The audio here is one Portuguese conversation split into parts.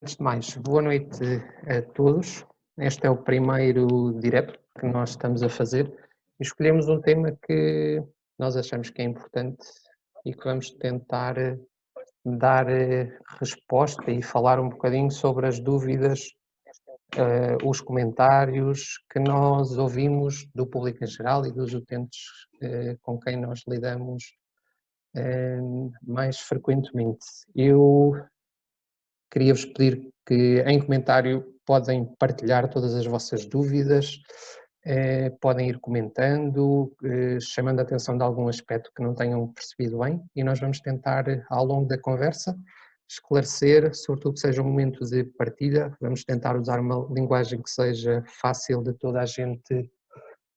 Antes de mais, boa noite a todos. Este é o primeiro direto que nós estamos a fazer e escolhemos um tema que nós achamos que é importante e que vamos tentar dar resposta e falar um bocadinho sobre as dúvidas, os comentários que nós ouvimos do público em geral e dos utentes com quem nós lidamos mais frequentemente. Eu queria-vos pedir que em comentário podem partilhar todas as vossas dúvidas, podem ir comentando, chamando a atenção de algum aspecto que não tenham percebido bem e nós vamos tentar ao longo da conversa esclarecer, sobretudo que seja um momento de partilha, vamos tentar usar uma linguagem que seja fácil de toda a gente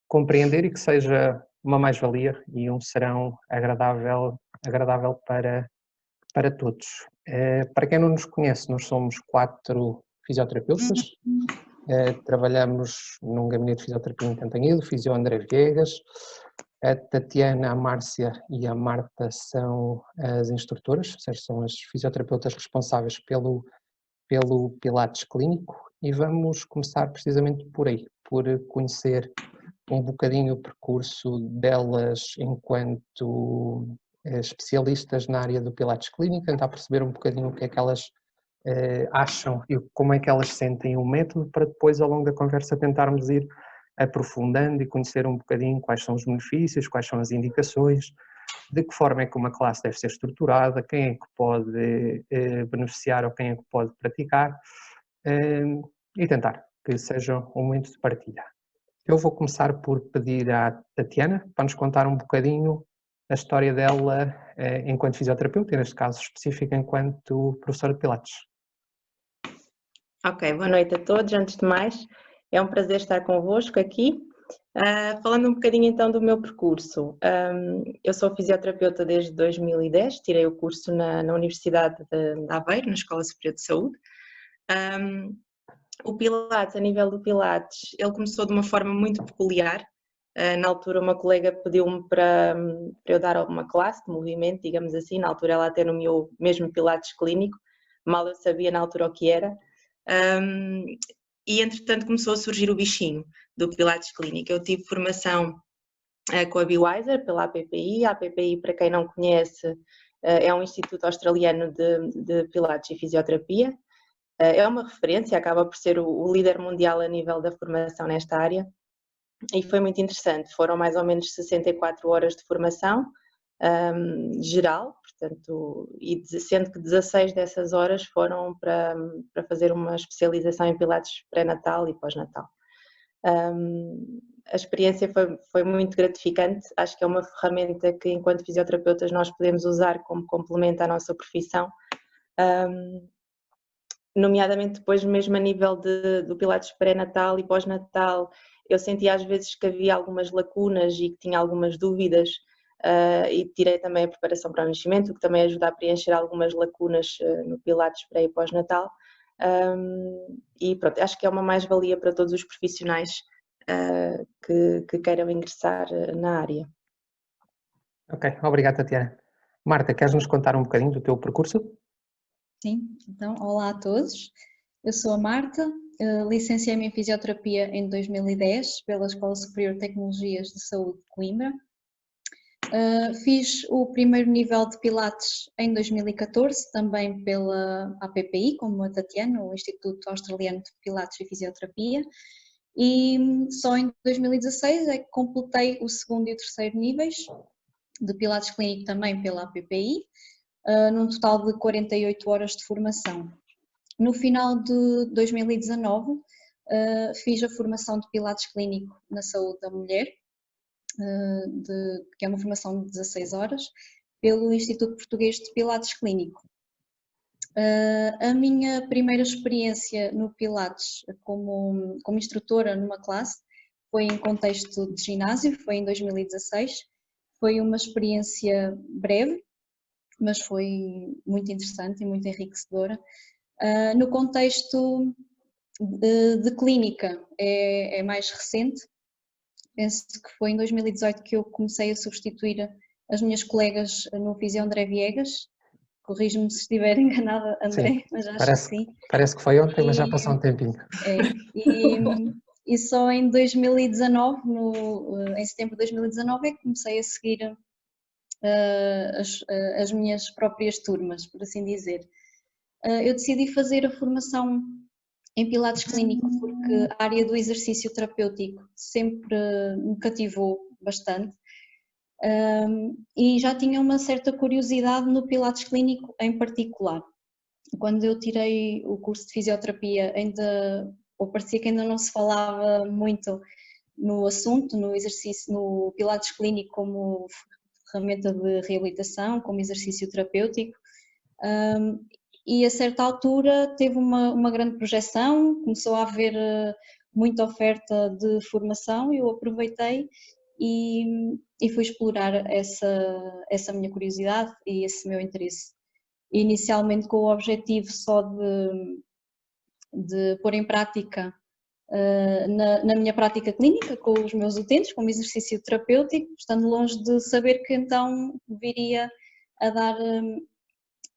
compreender e que seja uma mais-valia e um serão agradável para todos. Para quem não nos conhece, nós somos 4 fisioterapeutas, trabalhamos num gabinete de fisioterapia em Cantanhede, o fisio André Viegas, a Tatiana, a Márcia e a Marta são as instrutoras, ou seja, são as fisioterapeutas responsáveis pelo Pilates clínico e vamos começar precisamente por aí, por conhecer um bocadinho o percurso delas enquanto especialistas na área do Pilates clínico, tentar perceber um bocadinho o que é que elas acham e como é que elas sentem o método, para depois ao longo da conversa tentarmos ir aprofundando e conhecer um bocadinho quais são os benefícios, quais são as indicações, de que forma é que uma classe deve ser estruturada, quem é que pode beneficiar ou quem é que pode praticar, e tentar que seja um momento de partilha. Eu vou começar por pedir à Tatiana para nos contar um bocadinho a história dela enquanto fisioterapeuta e, neste caso específico, enquanto professora de Pilates. Ok, boa noite a todos. Antes de mais, é um prazer estar convosco aqui. Falando um bocadinho então do meu percurso, eu sou fisioterapeuta desde 2010, tirei o curso na Universidade de Aveiro, na Escola Superior de Saúde. O Pilates, a nível do Pilates, ele começou de uma forma muito peculiar. Na altura uma colega pediu-me para eu dar alguma classe de movimento, digamos assim. Na altura ela até nomeou mesmo Pilates clínico, mal eu sabia na altura o que era. E entretanto começou a surgir o bichinho do Pilates clínico. Eu tive formação com a Bewiser pela APPI. A APPI, para quem não conhece, é um instituto australiano de Pilates e Fisioterapia. É uma referência, acaba por ser o líder mundial a nível da formação nesta área e foi muito interessante. Foram mais ou menos 64 horas de formação geral, portanto, e sendo que 16 dessas horas foram para fazer uma especialização em Pilates pré-natal e pós-natal. A experiência foi muito gratificante, acho que é uma ferramenta que enquanto fisioterapeutas nós podemos usar como complemento à nossa profissão, nomeadamente depois mesmo a nível do Pilates pré-natal e pós-natal. Eu senti às vezes que havia algumas lacunas e que tinha algumas dúvidas, e tirei também a preparação para o nascimento, o que também ajuda a preencher algumas lacunas no Pilates pré e pós-natal. E pronto, acho que é uma mais-valia para todos os profissionais que queiram ingressar na área. Ok, obrigado, Tatiana. Marta, queres nos contar um bocadinho do teu percurso? Sim, então, olá a todos. Eu sou a Marta, licenciei-me em Fisioterapia em 2010 pela Escola Superior de Tecnologias de Saúde de Coimbra. Fiz o primeiro nível de Pilates em 2014, também pela APPI, como a Tatiana, o Instituto Australiano de Pilates e Fisioterapia, e só em 2016 é que completei o segundo e o terceiro níveis de Pilates Clínico também pela APPI, num total de 48 horas de formação. No final de 2019 fiz a formação de Pilates Clínico na Saúde da Mulher, que é uma formação de 16 horas, pelo Instituto Português de Pilates Clínico. A minha primeira experiência no Pilates como instrutora numa classe foi em contexto de ginásio, foi em 2016. Foi uma experiência breve, mas foi muito interessante e muito enriquecedora. No contexto de clínica é mais recente, penso que foi em 2018 que eu comecei a substituir as minhas colegas no Fisio André Viegas corrijo-me se estiver enganada, André, Sim, mas acho parece, que sim. parece que foi ontem, mas já E, passou um tempinho. e só em 2019, em setembro de 2019, é que comecei a seguir as minhas próprias turmas, por assim dizer. Eu decidi fazer a formação em Pilates Clínico porque a área do exercício terapêutico sempre me cativou bastante. E já tinha uma certa curiosidade no Pilates Clínico em particular. Quando eu tirei o curso de fisioterapia, parecia que ainda não se falava muito no assunto, no exercício, no Pilates Clínico como ferramenta de reabilitação, como exercício terapêutico. E a certa altura teve uma grande projeção, começou a haver muita oferta de formação, eu aproveitei e fui explorar essa minha curiosidade e esse meu interesse. Inicialmente com o objetivo só de pôr em prática na minha prática clínica com os meus utentes, como exercício terapêutico, estando longe de saber que então viria a dar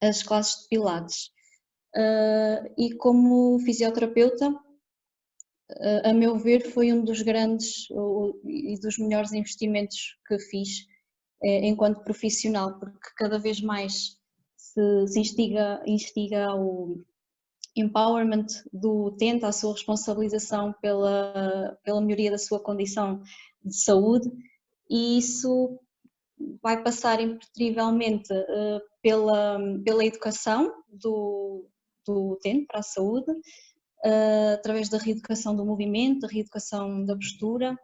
as classes de Pilates. E como fisioterapeuta, a meu ver, foi um dos grandes e dos melhores investimentos que fiz enquanto profissional, porque cada vez mais se instiga o empowerment do utente, a sua responsabilização pela melhoria da sua condição de saúde, e isso vai passar impreterivelmente pela educação do utente para a saúde, através da reeducação do movimento, da reeducação da postura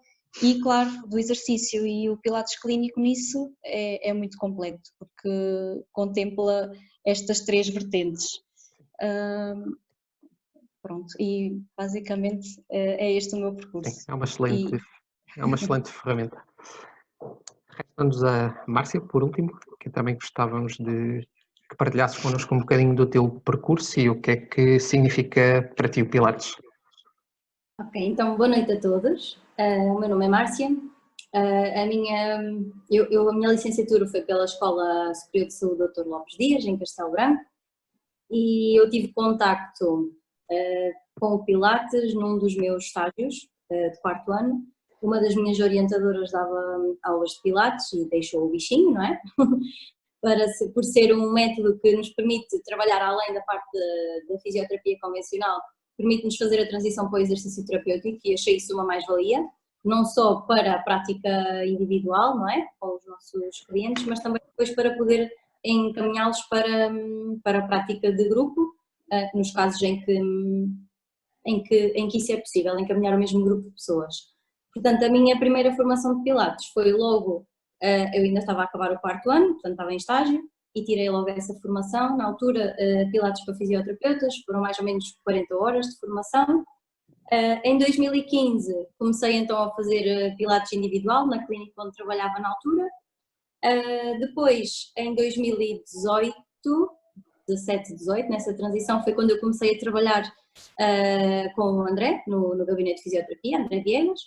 e, claro, do exercício. E o Pilates Clínico nisso é muito completo, porque contempla estas três vertentes. Pronto, e basicamente é este o meu percurso. Sim, é uma excelente ferramenta. Resta-nos a Márcia, por último, que também gostávamos de que partilhasses connosco um bocadinho do teu percurso e o que é que significa para ti o Pilates. Ok, então boa noite a todos. O meu nome é Márcia. A minha licenciatura foi pela Escola Superior de Saúde Dr. Lopes Dias, em Castelo Branco, e eu tive contacto com o Pilates num dos meus estágios de quarto ano. Uma das minhas orientadoras dava aulas de Pilates e deixou o bichinho, não é? Por ser um método que nos permite trabalhar além da parte da fisioterapia convencional, permite-nos fazer a transição para o exercício terapêutico, e achei isso uma mais-valia, não só para a prática individual, não é? Com os nossos clientes, mas também depois para poder encaminhá-los para a prática de grupo, nos casos em que isso é possível, encaminhar o mesmo grupo de pessoas. Portanto, a minha primeira formação de Pilates foi logo, eu ainda estava a acabar o quarto ano, portanto estava em estágio, e tirei logo essa formação. Na altura, Pilates para fisioterapeutas, foram mais ou menos 40 horas de formação. Em 2015 comecei então a fazer Pilates individual na clínica onde trabalhava na altura. Depois, em 2018, 17, 18, nessa transição foi quando eu comecei a trabalhar com o André, no gabinete de fisioterapia, André Diegas,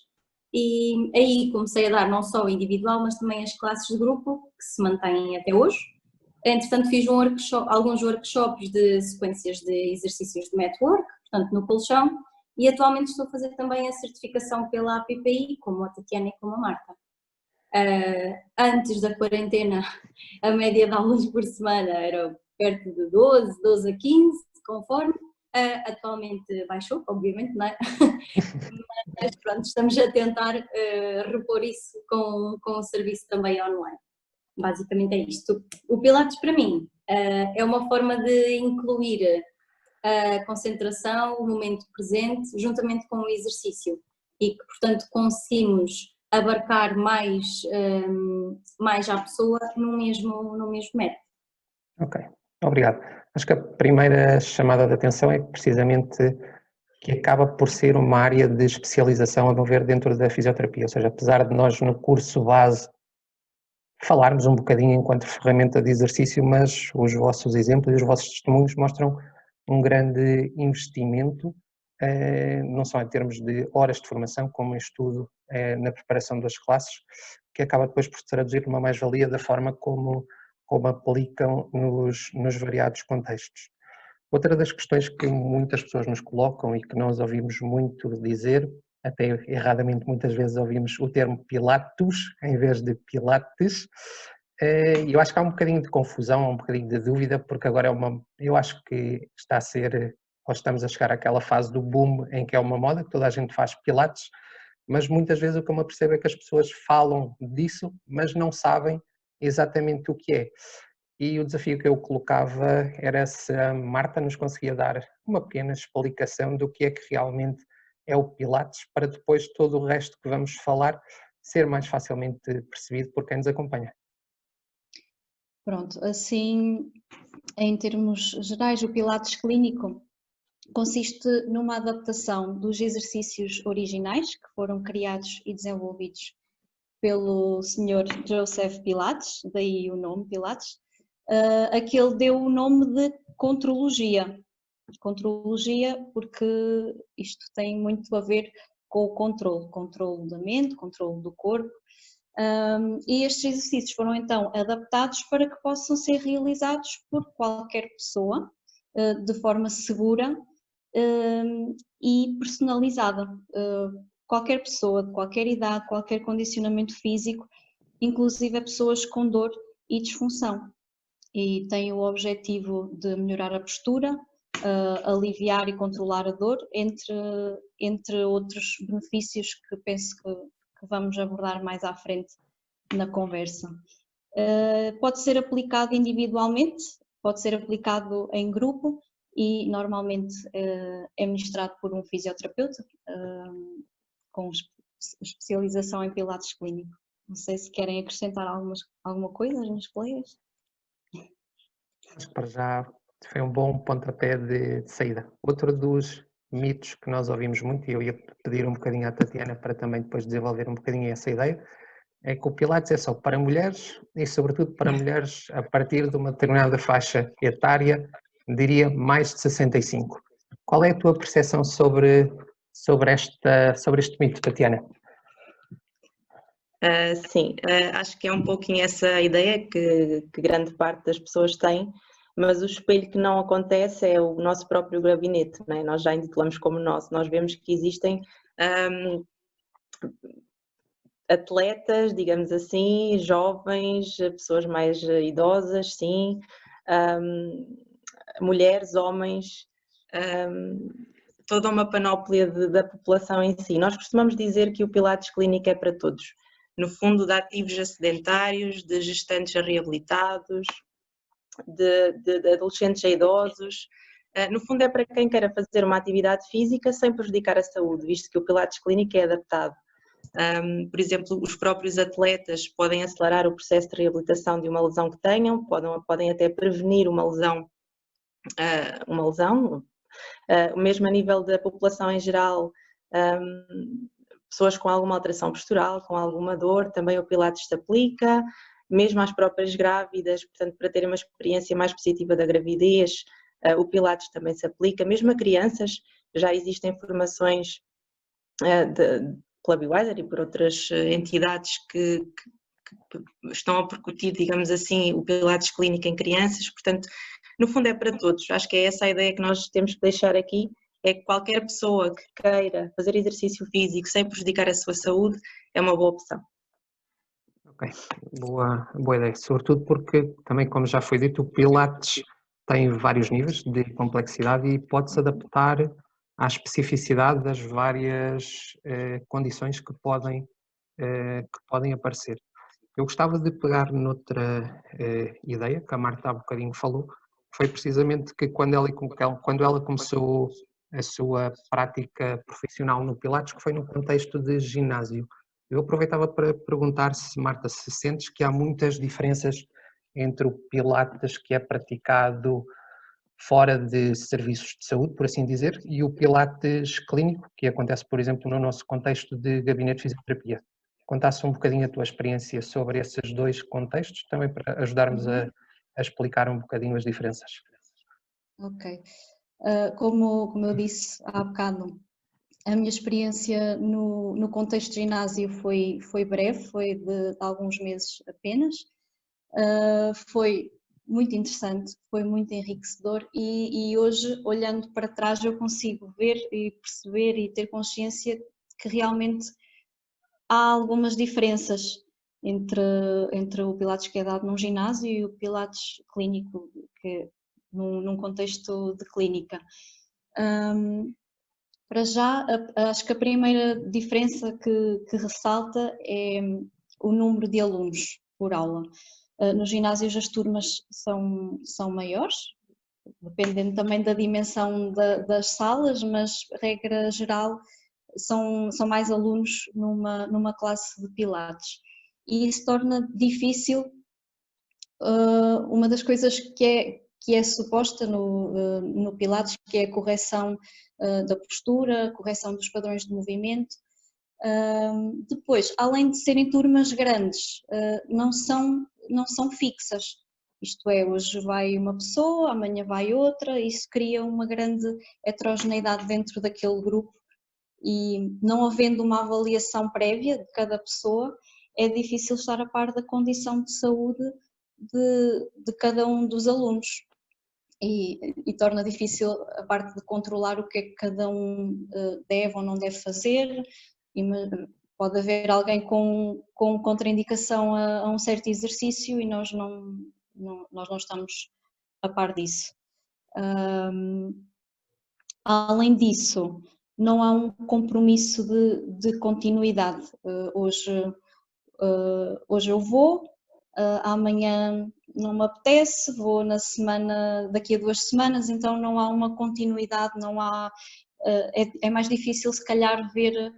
e aí comecei a dar não só o individual, mas também as classes de grupo, que se mantêm até hoje. Entretanto, fiz alguns workshops de sequências de exercícios de mat work, portanto no colchão, e atualmente estou a fazer também a certificação pela APPI, como a Tatiana e como a Marta. Antes da quarentena, a média de aulas por semana era perto de 12 a 15, conforme. Atualmente baixou, obviamente, não é? Mas pronto, estamos a tentar repor isso com o serviço também online. Basicamente é isto. O Pilates para mim é uma forma de incluir a concentração, o momento presente, juntamente com o exercício, e que portanto conseguimos abarcar mais à pessoa no mesmo método. Ok, obrigado. Acho que a primeira chamada de atenção é precisamente que acaba por ser uma área de especialização, a meu ver, dentro da fisioterapia, ou seja, apesar de nós no curso base falarmos um bocadinho enquanto ferramenta de exercício, mas os vossos exemplos e os vossos testemunhos mostram um grande investimento, não só em termos de horas de formação, como em estudo na preparação das classes, que acaba depois por se traduzir numa mais-valia da forma como como aplicam nos variados contextos. Outra das questões que muitas pessoas nos colocam e que nós ouvimos muito dizer, até erradamente muitas vezes ouvimos o termo Pilatus em vez de Pilates, e eu acho que há um bocadinho de confusão, um bocadinho de dúvida, porque agora eu acho que está a ser, ou estamos a chegar àquela fase do boom em que é uma moda, que toda a gente faz Pilates, mas muitas vezes o que eu me apercebo é que as pessoas falam disso, mas não sabem exatamente o que é. E o desafio que eu colocava era se a Marta nos conseguia dar uma pequena explicação do que é que realmente é o Pilates, para depois todo o resto que vamos falar ser mais facilmente percebido por quem nos acompanha. Pronto, assim, em termos gerais, o Pilates clínico consiste numa adaptação dos exercícios originais que foram criados e desenvolvidos pelo Sr. Joseph Pilates, daí o nome Pilates, a que ele deu o nome de contrologia. Contrologia porque isto tem muito a ver com o controle da mente, controle do corpo, e estes exercícios foram então adaptados para que possam ser realizados por qualquer pessoa, de forma segura e personalizada. Qualquer pessoa, de qualquer idade, qualquer condicionamento físico, inclusive pessoas com dor e disfunção. E tem o objetivo de melhorar a postura, aliviar e controlar a dor, entre outros benefícios que penso que vamos abordar mais à frente na conversa. Pode ser aplicado individualmente, pode ser aplicado em grupo e normalmente é ministrado por um fisioterapeuta com especialização em Pilates clínico. Não sei se querem acrescentar alguma coisa, os meus colegas. Acho que para já foi um bom pontapé de saída. Outro dos mitos que nós ouvimos muito, e eu ia pedir um bocadinho à Tatiana para também depois desenvolver um bocadinho essa ideia, é que o Pilates é só para mulheres e sobretudo para mulheres a partir de uma determinada faixa etária, diria mais de 65. Qual é a tua percepção sobre este mito, Tatiana? Sim, acho que é um pouquinho essa ideia que grande parte das pessoas tem, mas o espelho que não acontece é o nosso próprio gabinete, não é? Nós já intitulamos como nosso, nós vemos que existem atletas, digamos assim, jovens, pessoas mais idosas, sim, mulheres, homens, toda uma panóplia da população em si. Nós costumamos dizer que o Pilates clínico é para todos. No fundo, de ativos a sedentários, de gestantes a reabilitados, de adolescentes a idosos. No fundo, é para quem queira fazer uma atividade física sem prejudicar a saúde, visto que o Pilates clínico é adaptado. Por exemplo, os próprios atletas podem acelerar o processo de reabilitação de uma lesão que tenham, podem até prevenir uma lesão, mesmo a nível da população em geral. Pessoas com alguma alteração postural, com alguma dor, também o Pilates se aplica, mesmo às próprias grávidas, portanto, para terem uma experiência mais positiva da gravidez, o Pilates também se aplica, mesmo a crianças, já existem formações pela Biwiser e por outras entidades que estão a percutir, digamos assim, o Pilates clínico em crianças, portanto, no fundo é para todos, acho que é essa a ideia que nós temos que deixar aqui, é que qualquer pessoa que queira fazer exercício físico sem prejudicar a sua saúde é uma boa opção. Ok, boa ideia, sobretudo porque também, como já foi dito, o Pilates tem vários níveis de complexidade e pode-se adaptar à especificidade das várias condições que podem aparecer. Eu gostava de pegar noutra ideia que a Marta há bocadinho falou, foi precisamente que quando ela começou a sua prática profissional no Pilates, que foi no contexto de ginásio. Eu aproveitava para perguntar se, Marta, se sentes que há muitas diferenças entre o Pilates que é praticado fora de serviços de saúde, por assim dizer, e o Pilates clínico, que acontece, por exemplo, no nosso contexto de gabinete de fisioterapia. Contasse um bocadinho a tua experiência sobre esses dois contextos, também para ajudarmos a explicar um bocadinho as diferenças. Ok. Como eu disse há bocado, a minha experiência no contexto de ginásio foi breve, foi de alguns meses apenas. Foi muito interessante, foi muito enriquecedor e hoje, olhando para trás, eu consigo ver e perceber e ter consciência de que realmente há algumas diferenças entre o Pilates que é dado num ginásio e o Pilates clínico, que é num contexto de clínica. Para já, acho que a primeira diferença que ressalta é o número de alunos por aula. Nos ginásios as turmas são maiores, dependendo também da dimensão das salas, mas regra geral são mais alunos numa classe de Pilates. E isso torna difícil uma das coisas que é suposta no Pilates, que é a correção da postura, a correção dos padrões de movimento. Depois, além de serem turmas grandes, não são fixas. Isto é, hoje vai uma pessoa, amanhã vai outra, isso cria uma grande heterogeneidade dentro daquele grupo e não havendo uma avaliação prévia de cada pessoa, é difícil estar a par da condição de saúde de cada um dos alunos e torna difícil a parte de controlar o que é que cada um deve ou não deve fazer. E pode haver alguém com contraindicação a um certo exercício e nós não estamos a par disso. Além disso, não há um compromisso de continuidade. Hoje eu vou, amanhã não me apetece, vou na semana, daqui a 2 semanas, então não há uma continuidade, não há, é mais difícil se calhar ver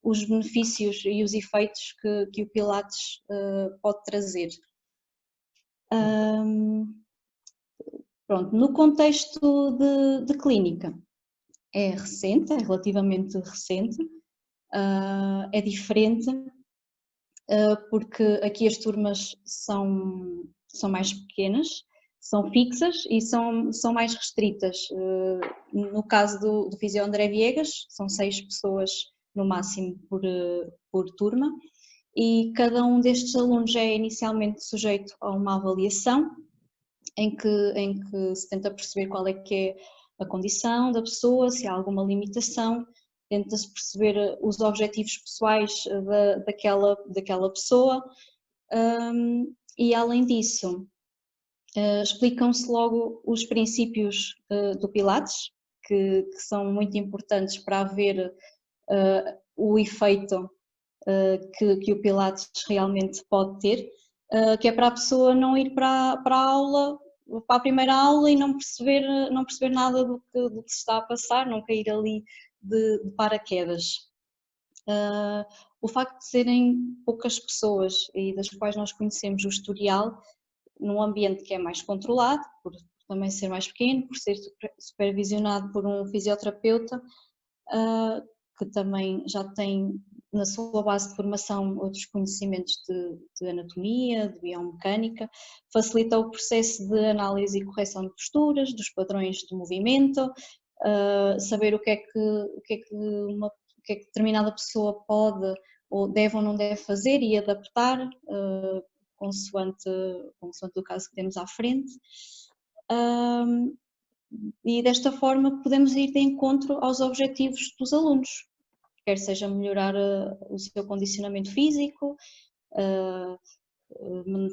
os benefícios e os efeitos que o Pilates pode trazer. Pronto, no contexto de clínica, é recente, é relativamente recente, é diferente, porque aqui as turmas são mais pequenas, são fixas e são mais restritas. No caso do Fisio André Viegas, são 6 pessoas no máximo por turma e cada um destes alunos é inicialmente sujeito a uma avaliação em que se tenta perceber qual é que é a condição da pessoa, se há alguma limitação, tenta-se perceber os objetivos pessoais daquela pessoa e além disso explicam-se logo os princípios do Pilates, que são muito importantes para haver o efeito que o Pilates realmente pode ter, que é para a pessoa não ir para a aula, para a primeira aula e não perceber nada do que se está a passar, não cair ali de paraquedas. O facto de serem poucas pessoas e das quais nós conhecemos o historial, num ambiente que é mais controlado, por também ser mais pequeno, por ser supervisionado por um fisioterapeuta, que também já tem na sua base de formação outros conhecimentos de anatomia, de biomecânica, facilita o processo de análise e correção de posturas, dos padrões de movimento, saber o que é que determinada pessoa pode ou deve ou não deve fazer e adaptar consoante o caso que temos à frente. E desta forma podemos ir de encontro aos objetivos dos alunos, quer seja melhorar o seu condicionamento físico,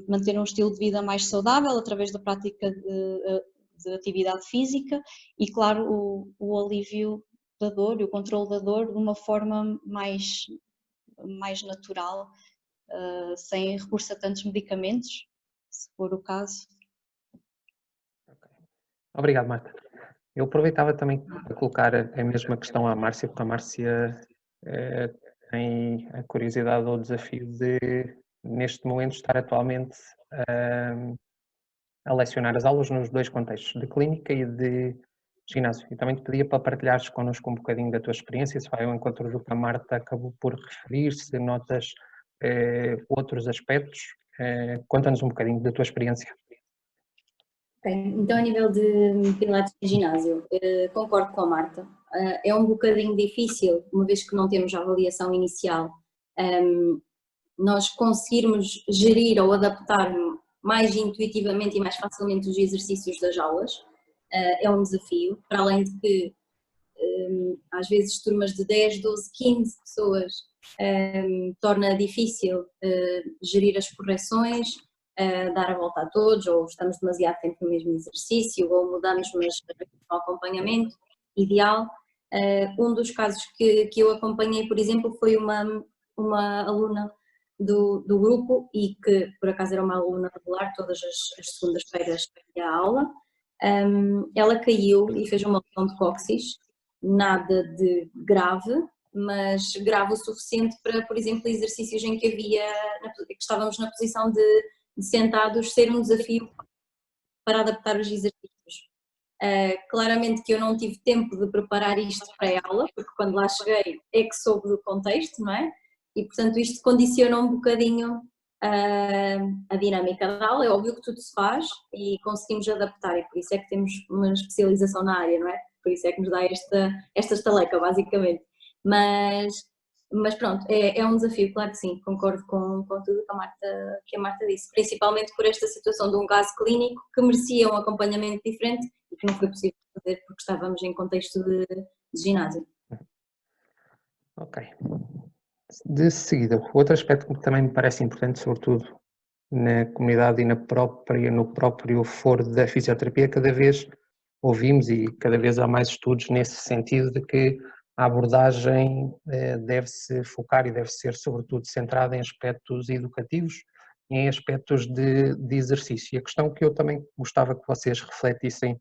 manter um estilo de vida mais saudável através da prática de atividade física e, claro, o alívio da dor e o controle da dor de uma forma mais natural, sem recurso a tantos medicamentos, se for o caso. Obrigado, Marta. Eu aproveitava também para colocar a mesma questão à Márcia, porque a Márcia tem a curiosidade ou o desafio de, neste momento, estar atualmente a lecionar as aulas nos 2 contextos, de clínica e de ginásio. E também te pedia para partilhares connosco um bocadinho da tua experiência, se vai ao encontro do que a Marta acabou por referir, se notas outros aspectos. Conta-nos um bocadinho da tua experiência. Ok, então a nível de Pilates e ginásio, concordo com a Marta. É um bocadinho difícil, uma vez que não temos a avaliação inicial, nós conseguirmos gerir ou adaptar mais intuitivamente e mais facilmente os exercícios das aulas é um desafio, para além de que às vezes turmas de 10, 12, 15 pessoas torna difícil gerir as correções, dar a volta a todos, ou estamos demasiado tempo no mesmo exercício, ou mudamos, mas no acompanhamento ideal. Um dos casos que eu acompanhei, por exemplo, foi uma aluna do grupo, e que por acaso era uma aluna regular, todas as segundas-feiras ia à aula. Ela caiu e fez uma lesão de cóccix, nada de grave, mas grave o suficiente para, por exemplo, exercícios em que que estávamos na posição de sentados, ser um desafio para adaptar os exercícios. Claramente que eu não tive tempo de preparar isto para a aula, porque quando lá cheguei é que soube do contexto, não é? E portanto isto condiciona um bocadinho a dinâmica da aula. É óbvio que tudo se faz e conseguimos adaptar, e por isso é que temos uma especialização na área, não é? Por isso é que nos dá esta estaleca, basicamente. Mas pronto, é um desafio, claro que sim, concordo com tudo que a Marta disse, principalmente por esta situação de um caso clínico que merecia um acompanhamento diferente e que não foi possível fazer porque estávamos em contexto de ginásio. Ok. De seguida, outro aspecto que também me parece importante, sobretudo na comunidade e no próprio foro da fisioterapia, cada vez ouvimos e cada vez há mais estudos nesse sentido de que a abordagem deve-se focar e deve ser sobretudo centrada em aspectos educativos e em aspectos de exercício. E a questão que eu também gostava que vocês refletissem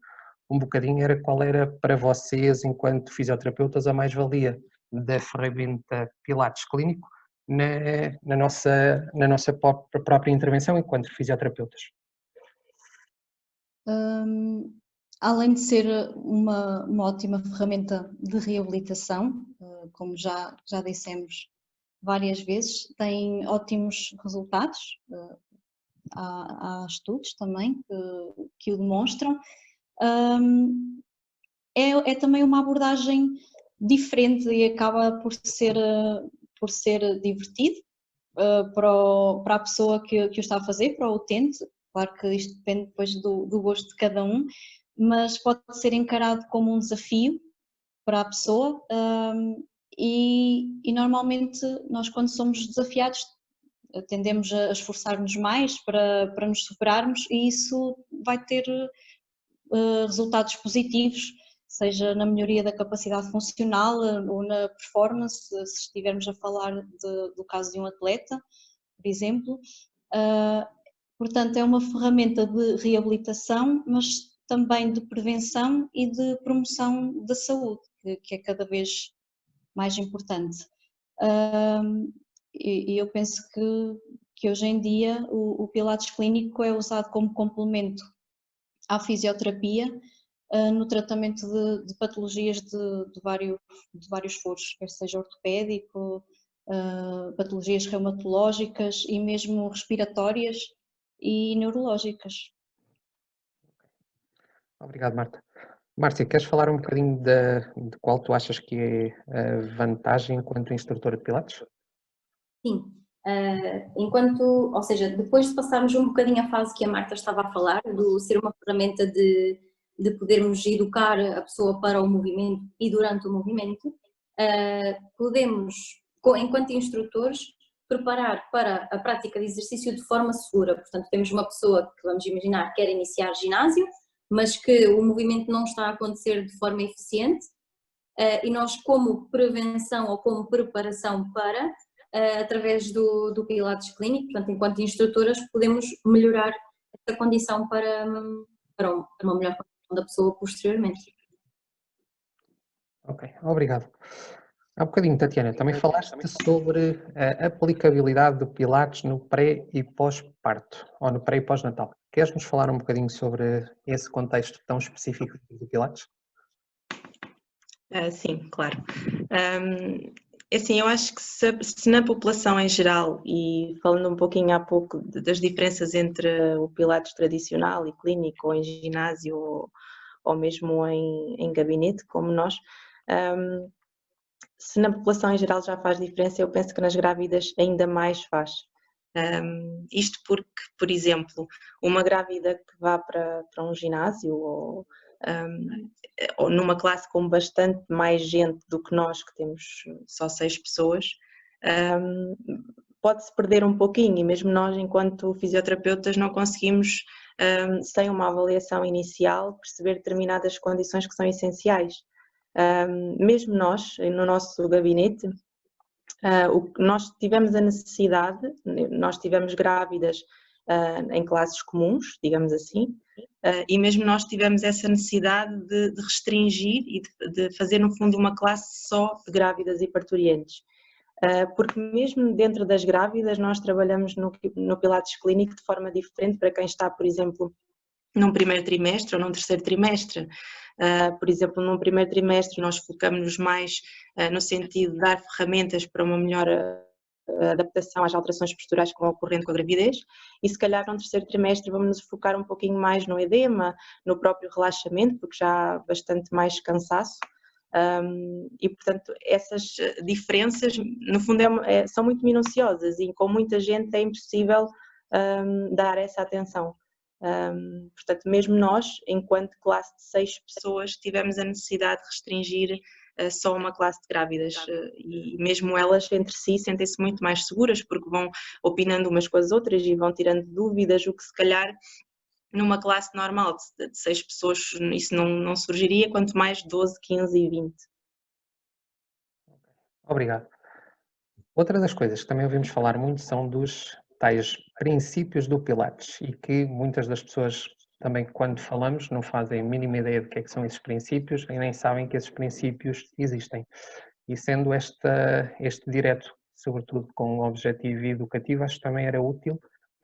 um bocadinho era qual era para vocês, enquanto fisioterapeutas, a mais-valia da ferramenta Pilates Clínico na nossa própria intervenção enquanto fisioterapeutas. Além de ser uma ótima ferramenta de reabilitação, como já dissemos várias vezes, tem ótimos resultados, há estudos também que o demonstram. É também uma abordagem diferente e acaba por ser divertido para a pessoa que o está a fazer, para o utente. Claro que isto depende depois do gosto de cada um, mas pode ser encarado como um desafio para a pessoa e normalmente nós, quando somos desafiados, tendemos a esforçar-nos mais para nos superarmos, e isso vai ter resultados positivos, seja na melhoria da capacidade funcional ou na performance, se estivermos a falar do caso de um atleta, por exemplo. Portanto, é uma ferramenta de reabilitação, mas também de prevenção e de promoção da saúde, que é cada vez mais importante. E eu penso que hoje em dia o Pilates Clínico é usado como complemento à fisioterapia no tratamento de patologias de vários foros, quer seja ortopédico, patologias reumatológicas e mesmo respiratórias e neurológicas. Obrigado, Marta. Márcia, queres falar um bocadinho de qual tu achas que é a vantagem enquanto instrutora de Pilates? Sim, ou seja, depois de passarmos um bocadinho a fase que a Marta estava a falar, do ser uma ferramenta de podermos educar a pessoa para o movimento e durante o movimento, podemos, enquanto instrutores, preparar para a prática de exercício de forma segura. Portanto, temos uma pessoa que, vamos imaginar, quer iniciar ginásio, mas que o movimento não está a acontecer de forma eficiente, e nós, como prevenção ou como preparação para, através do Pilates Clínico, portanto, enquanto instrutoras, podemos melhorar essa condição para uma melhor condição da pessoa posteriormente. Ok, obrigado. Há um bocadinho, Tatiana, também falaste sobre a aplicabilidade do Pilates no pré e pós-parto, ou no pré e pós-natal. Queres-nos falar um bocadinho sobre esse contexto tão específico do Pilates? Sim, claro. Assim, eu acho que se na população em geral, e falando um pouquinho há pouco das diferenças entre o Pilates tradicional e clínico, ou em ginásio, ou mesmo em gabinete, como nós, Se na população em geral já faz diferença, eu penso que nas grávidas ainda mais faz. Isto porque, por exemplo, uma grávida que vá para um ginásio ou numa classe com bastante mais gente do que nós, que temos só 6 pessoas, pode-se perder um pouquinho, e mesmo nós, enquanto fisioterapeutas, não conseguimos, sem uma avaliação inicial, perceber determinadas condições que são essenciais. Mesmo nós, no nosso gabinete, nós tivemos a necessidade, nós tivemos grávidas em classes comuns, digamos assim, e mesmo nós tivemos essa necessidade de restringir e de fazer, no fundo, uma classe só de grávidas e parturientes. Porque mesmo dentro das grávidas nós trabalhamos no Pilates clínico de forma diferente para quem está, por exemplo, num primeiro trimestre ou num terceiro trimestre. Por exemplo, num primeiro trimestre nós focamos-nos mais no sentido de dar ferramentas para uma melhor adaptação às alterações posturais que vão ocorrendo com a gravidez, e se calhar no terceiro trimestre vamos nos focar um pouquinho mais no edema, no próprio relaxamento, porque já há bastante mais cansaço. E portanto essas diferenças no fundo são muito minuciosas e com muita gente é impossível dar essa atenção. Portanto, mesmo nós, enquanto classe de 6 pessoas, tivemos a necessidade de restringir só uma classe de grávidas, e mesmo elas entre si sentem-se muito mais seguras porque vão opinando umas com as outras e vão tirando dúvidas, o que se calhar numa classe normal de 6 pessoas isso não surgiria, quanto mais 12, 15 e 20. Obrigado. Outra das coisas que também ouvimos falar muito são dos tais princípios do Pilates, e que muitas das pessoas também, quando falamos, não fazem a mínima ideia de que é que são esses princípios e nem sabem que esses princípios existem. E sendo este direto, sobretudo com um objetivo educativo, acho que também era útil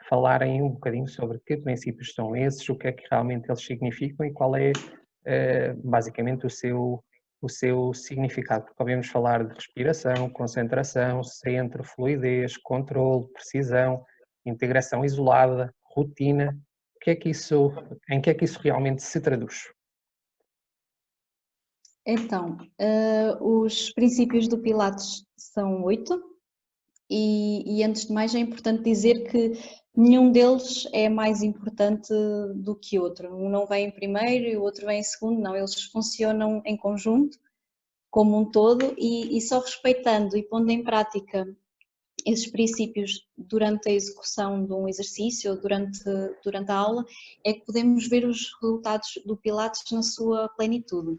falarem um bocadinho sobre que princípios são esses, o que é que realmente eles significam e qual é basicamente o seu significado, porque podemos falar de respiração, concentração, centro, fluidez, controle, precisão, integração isolada, rotina. Em que é que isso realmente se traduz? Então, os princípios do Pilates são 8 e antes de mais é importante dizer que nenhum deles é mais importante do que outro. Um não vem em primeiro e o outro vem em segundo, não, eles funcionam em conjunto, como um todo, e só respeitando e pondo em prática esses princípios durante a execução de um exercício ou durante a aula é que podemos ver os resultados do Pilates na sua plenitude.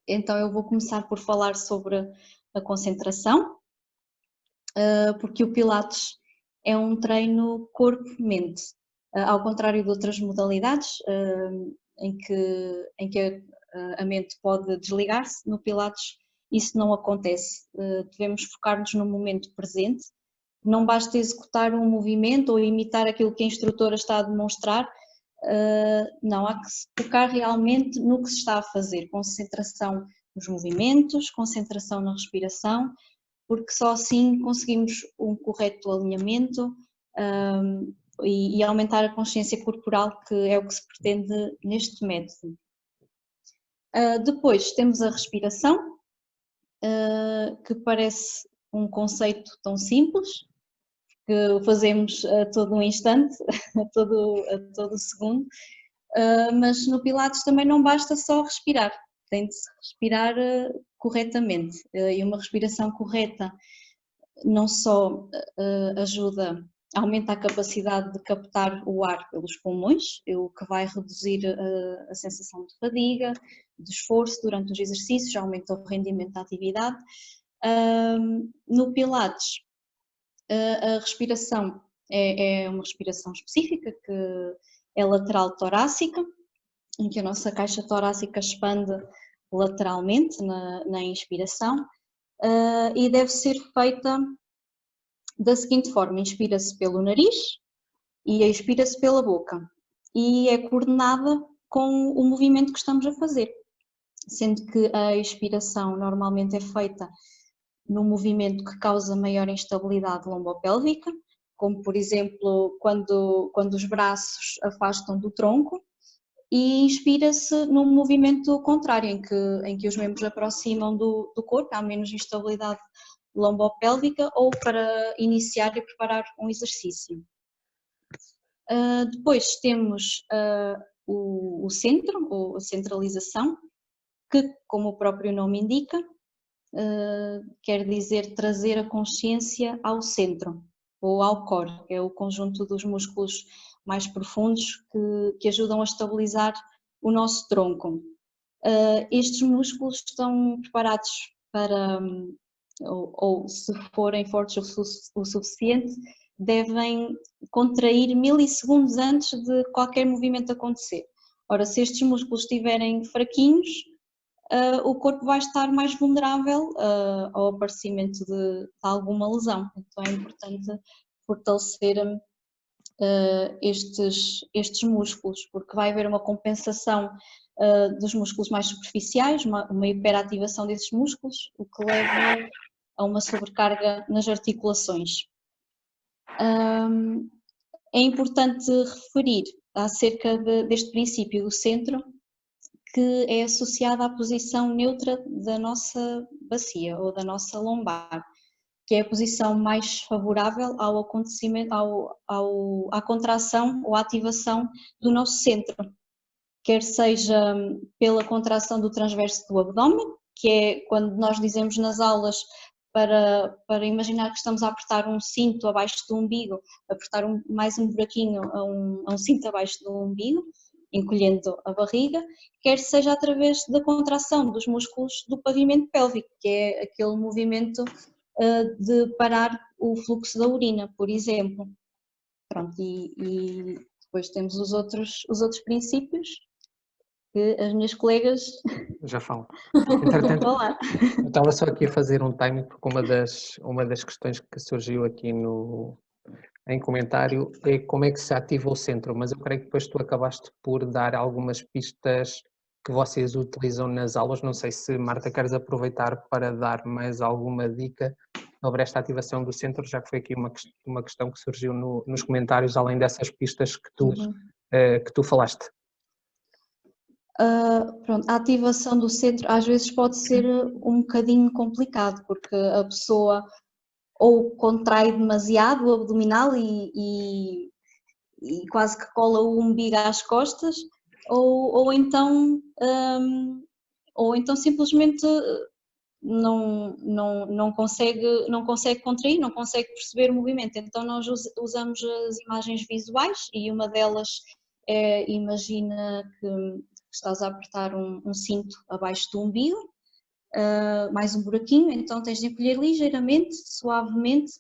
Então eu vou começar por falar sobre a concentração, porque o Pilates é um treino corpo-mente, ao contrário de outras modalidades em que a mente pode desligar-se. No Pilates isso não acontece, devemos focar-nos no momento presente, não basta executar um movimento ou imitar aquilo que a instrutora está a demonstrar, não, há que se focar realmente no que se está a fazer, concentração nos movimentos, concentração na respiração, porque só assim conseguimos um correto alinhamento e aumentar a consciência corporal, que é o que se pretende neste método. Depois temos a respiração, que parece um conceito tão simples, que o fazemos a todo um instante, a todo segundo, mas no Pilates também não basta só respirar, tem de se respirar corretamente, e uma respiração correta não só ajuda, aumenta a capacidade de captar o ar pelos pulmões, o que vai reduzir a sensação de fadiga, de esforço durante os exercícios, aumenta o rendimento da atividade. No Pilates, a respiração é uma respiração específica, que é lateral torácica, em que a nossa caixa torácica expande lateralmente na inspiração, e deve ser feita da seguinte forma: inspira-se pelo nariz e expira-se pela boca, e é coordenada com o movimento que estamos a fazer, sendo que a expiração normalmente é feita num movimento que causa maior instabilidade lombopélvica, como por exemplo quando os braços afastam do tronco, e inspira-se num movimento contrário, em que os membros aproximam do corpo, há menos instabilidade lombopélvica, ou para iniciar e preparar um exercício. Depois temos o centro, ou a centralização, que, como o próprio nome indica, quer dizer trazer a consciência ao centro, ou ao core, que é o conjunto dos músculos mais profundos que ajudam a estabilizar o nosso tronco. Estes músculos estão preparados para, ou se forem fortes o suficiente, devem contrair milissegundos antes de qualquer movimento acontecer. Ora, se estes músculos estiverem fraquinhos, o corpo vai estar mais vulnerável ao aparecimento de alguma lesão. Então é importante fortalecer estes músculos, porque vai haver uma compensação dos músculos mais superficiais, uma hiperativação desses músculos, o que leva a uma sobrecarga nas articulações. É importante referir acerca deste princípio do centro, que é associado à posição neutra da nossa bacia ou da nossa lombar, que é a posição mais favorável ao acontecimento, à contração ou ativação do nosso centro, quer seja pela contração do transverso do abdômen, que é quando nós dizemos nas aulas para imaginar que estamos a apertar um cinto abaixo do umbigo, apertar mais um buraquinho a um cinto abaixo do umbigo, encolhendo a barriga, quer seja através da contração dos músculos do pavimento pélvico, que é aquele movimento de parar o fluxo da urina, por exemplo. Pronto, e depois temos os outros princípios que as minhas colegas Já falam. vão Entretanto, falar. eu estava só aqui a fazer um timing, porque uma das questões que surgiu aqui em comentário é como é que se ativa o centro, mas eu creio que depois tu acabaste por dar algumas pistas que vocês utilizam nas aulas. Não sei se, Marta, queres aproveitar para dar mais alguma dica sobre esta ativação do centro, já que foi aqui uma questão que surgiu nos comentários, além dessas pistas que tu falaste. Pronto, a ativação do centro às vezes pode ser um bocadinho complicado, porque a pessoa ou contrai demasiado o abdominal e quase que cola o umbigo às costas, ou então simplesmente não consegue contrair, não consegue perceber o movimento. Então nós usamos as imagens visuais, e uma delas é: imagina que estás a apertar um cinto abaixo do umbigo, mais um buraquinho, então tens de encolher ligeiramente, suavemente,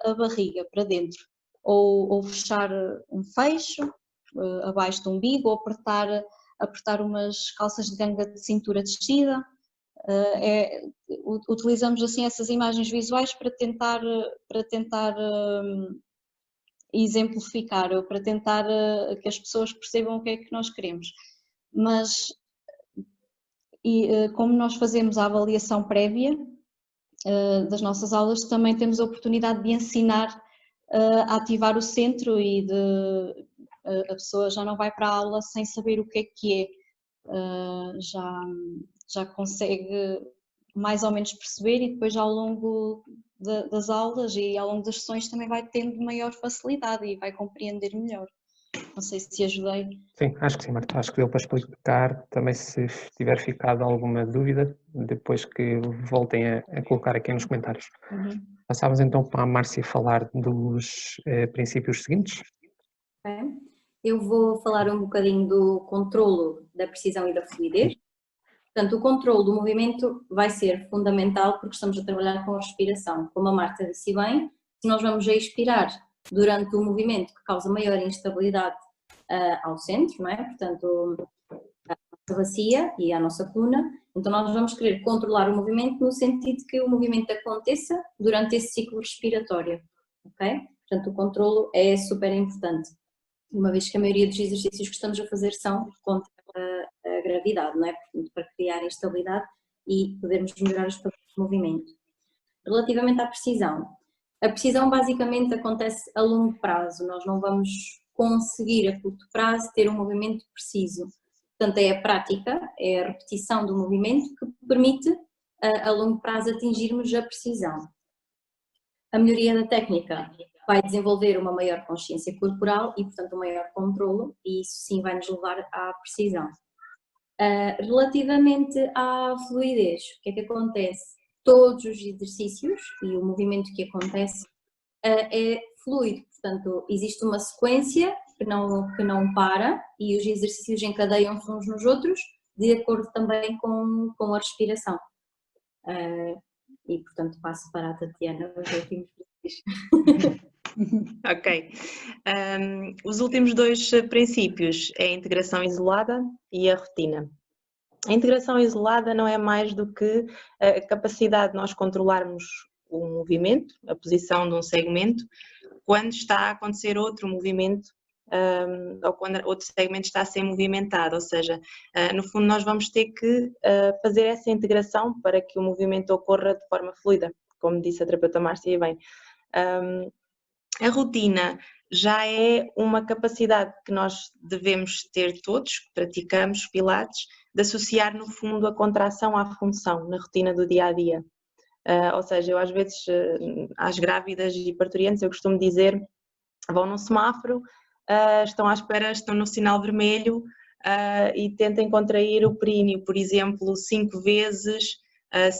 a barriga para dentro, ou fechar um fecho abaixo do umbigo, ou apertar umas calças de ganga de cintura descida. Utilizamos assim essas imagens visuais para tentar exemplificar, ou para tentar que as pessoas percebam o que é que nós queremos. Mas como nós fazemos a avaliação prévia das nossas aulas, também temos a oportunidade de ensinar a ativar o centro, e a pessoa já não vai para a aula sem saber o que é, já consegue mais ou menos perceber, e depois ao longo das aulas e ao longo das sessões também vai tendo maior facilidade e vai compreender melhor. Não sei se ajudei. Sim, acho que sim, Marta. Acho que deu para explicar. Também, se tiver ficado alguma dúvida, depois que voltem a colocar aqui nos comentários. Passávamos então para a Márcia falar dos princípios seguintes. Okay. Eu vou falar um bocadinho do controlo da precisão e da fluidez. Portanto, o controlo do movimento vai ser fundamental, porque estamos a trabalhar com a respiração. Como a Marta disse bem, se nós vamos a expirar durante o movimento, que causa maior instabilidade ao centro, não é? Portanto, à nossa bacia e à nossa coluna, então nós vamos querer controlar o movimento no sentido de que o movimento aconteça durante esse ciclo respiratório, ok? Portanto, o controlo é super importante, uma vez que a maioria dos exercícios que estamos a fazer são contra a gravidade, não é? Portanto, para criar instabilidade e podermos melhorar os padrões de movimento. Relativamente à precisão, a precisão basicamente acontece a longo prazo. Nós não vamos conseguir a curto prazo ter um movimento preciso. Portanto, é a prática, é a repetição do movimento que permite a longo prazo atingirmos a precisão. A melhoria da técnica vai desenvolver uma maior consciência corporal e, portanto, um maior controlo, e isso sim vai nos levar à precisão. Relativamente à fluidez, o que é que acontece? Todos os exercícios e o movimento que acontece é fluido, portanto, existe uma sequência que não para e os exercícios encadeiam-se uns nos outros de acordo também com a respiração. E, portanto, passo para a Tatiana os últimos princípios. Ok. Os últimos dois princípios é a integração isolada e a rotina. A integração isolada não é mais do que a capacidade de nós controlarmos o movimento, a posição de um segmento, quando está a acontecer outro movimento ou quando outro segmento está a ser movimentado, ou seja, no fundo nós vamos ter que fazer essa integração para que o movimento ocorra de forma fluida, como disse a terapeuta Márcia bem. A rotina já é uma capacidade que nós devemos ter todos, que praticamos pilates, de associar no fundo a contração à função na rotina do dia-a-dia. Ou seja, eu às vezes, às grávidas e parturientes, eu costumo dizer, vão num semáforo, estão à espera, estão no sinal vermelho e tentem contrair o períneo, por exemplo, 5 vezes,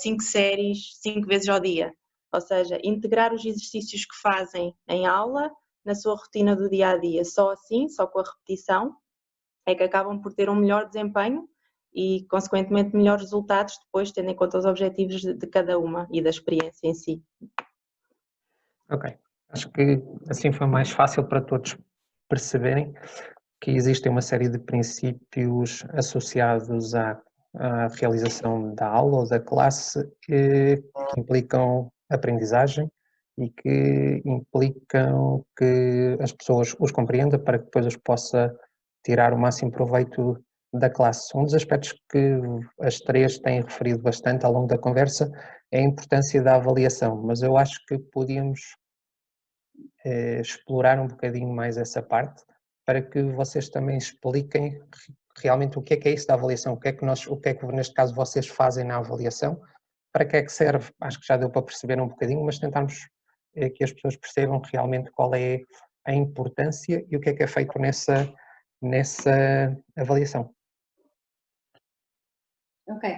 5 séries, 5 vezes ao dia. Ou seja, integrar os exercícios que fazem em aula na sua rotina do dia-a-dia. Só assim, só com a repetição, é que acabam por ter um melhor desempenho e, consequentemente, melhores resultados depois, tendo em conta os objetivos de cada uma e da experiência em si. Ok, acho que assim foi mais fácil para todos perceberem que existem uma série de princípios associados à realização da aula ou da classe que implicam aprendizagem e que implicam que as pessoas os compreendam para que depois os possa tirar o máximo proveito da classe. Um dos aspectos que as três têm referido bastante ao longo da conversa é a importância da avaliação, mas eu acho que podíamos explorar um bocadinho mais essa parte para que vocês também expliquem realmente o que é isso da avaliação, o que é que neste caso vocês fazem na avaliação, para que é que serve. Acho que já deu para perceber um bocadinho, mas tentarmos que as pessoas percebam realmente qual é a importância e o que é feito nessa avaliação. Ok,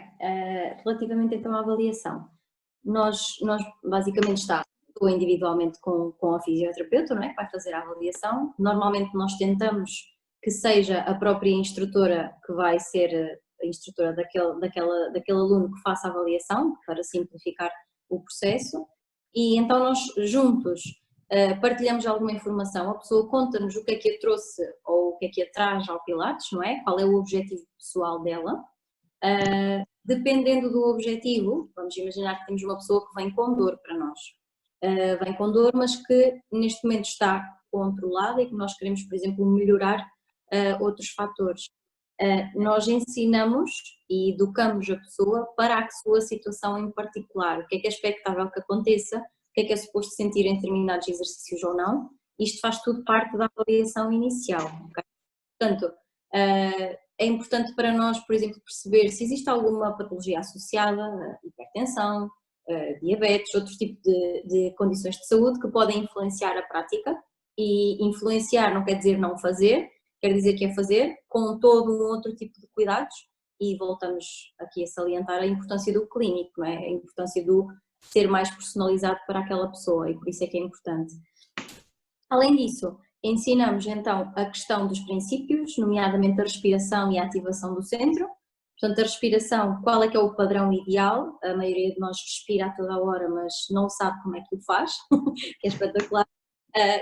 relativamente então à avaliação, nós basicamente está individualmente com a fisioterapeuta, não é? Que vai fazer a avaliação. Normalmente nós tentamos que seja a própria instrutora que vai ser a instrutora daquele aluno que faça a avaliação, para simplificar o processo, e então nós juntos partilhamos alguma informação, a pessoa conta-nos o que é que a trouxe ou o que é que a traz ao Pilates, não é? Qual é o objetivo pessoal dela. Dependendo do objetivo, vamos imaginar que temos uma pessoa que vem com dor para nós, vem com dor, mas que neste momento está controlada e que nós queremos, por exemplo, melhorar outros fatores. Nós ensinamos e educamos a pessoa para a sua situação em particular, o que é expectável que aconteça, o que é suposto sentir em determinados exercícios ou não. Isto faz tudo parte da avaliação inicial. Okay? Portanto, é importante para nós, por exemplo, perceber se existe alguma patologia associada a hipertensão, diabetes, outro tipo de condições de saúde que podem influenciar a prática, e influenciar não quer dizer não fazer, quer dizer que é fazer com todo um outro tipo de cuidados, e voltamos aqui a salientar a importância do clínico, não é? A importância do ser mais personalizado para aquela pessoa, e por isso é que é importante. Além disso, ensinamos então a questão dos princípios, nomeadamente a respiração e a ativação do centro. Portanto, a respiração, qual é que é o padrão ideal? A maioria de nós respira a toda hora, mas não sabe como é que o faz, que é espetacular.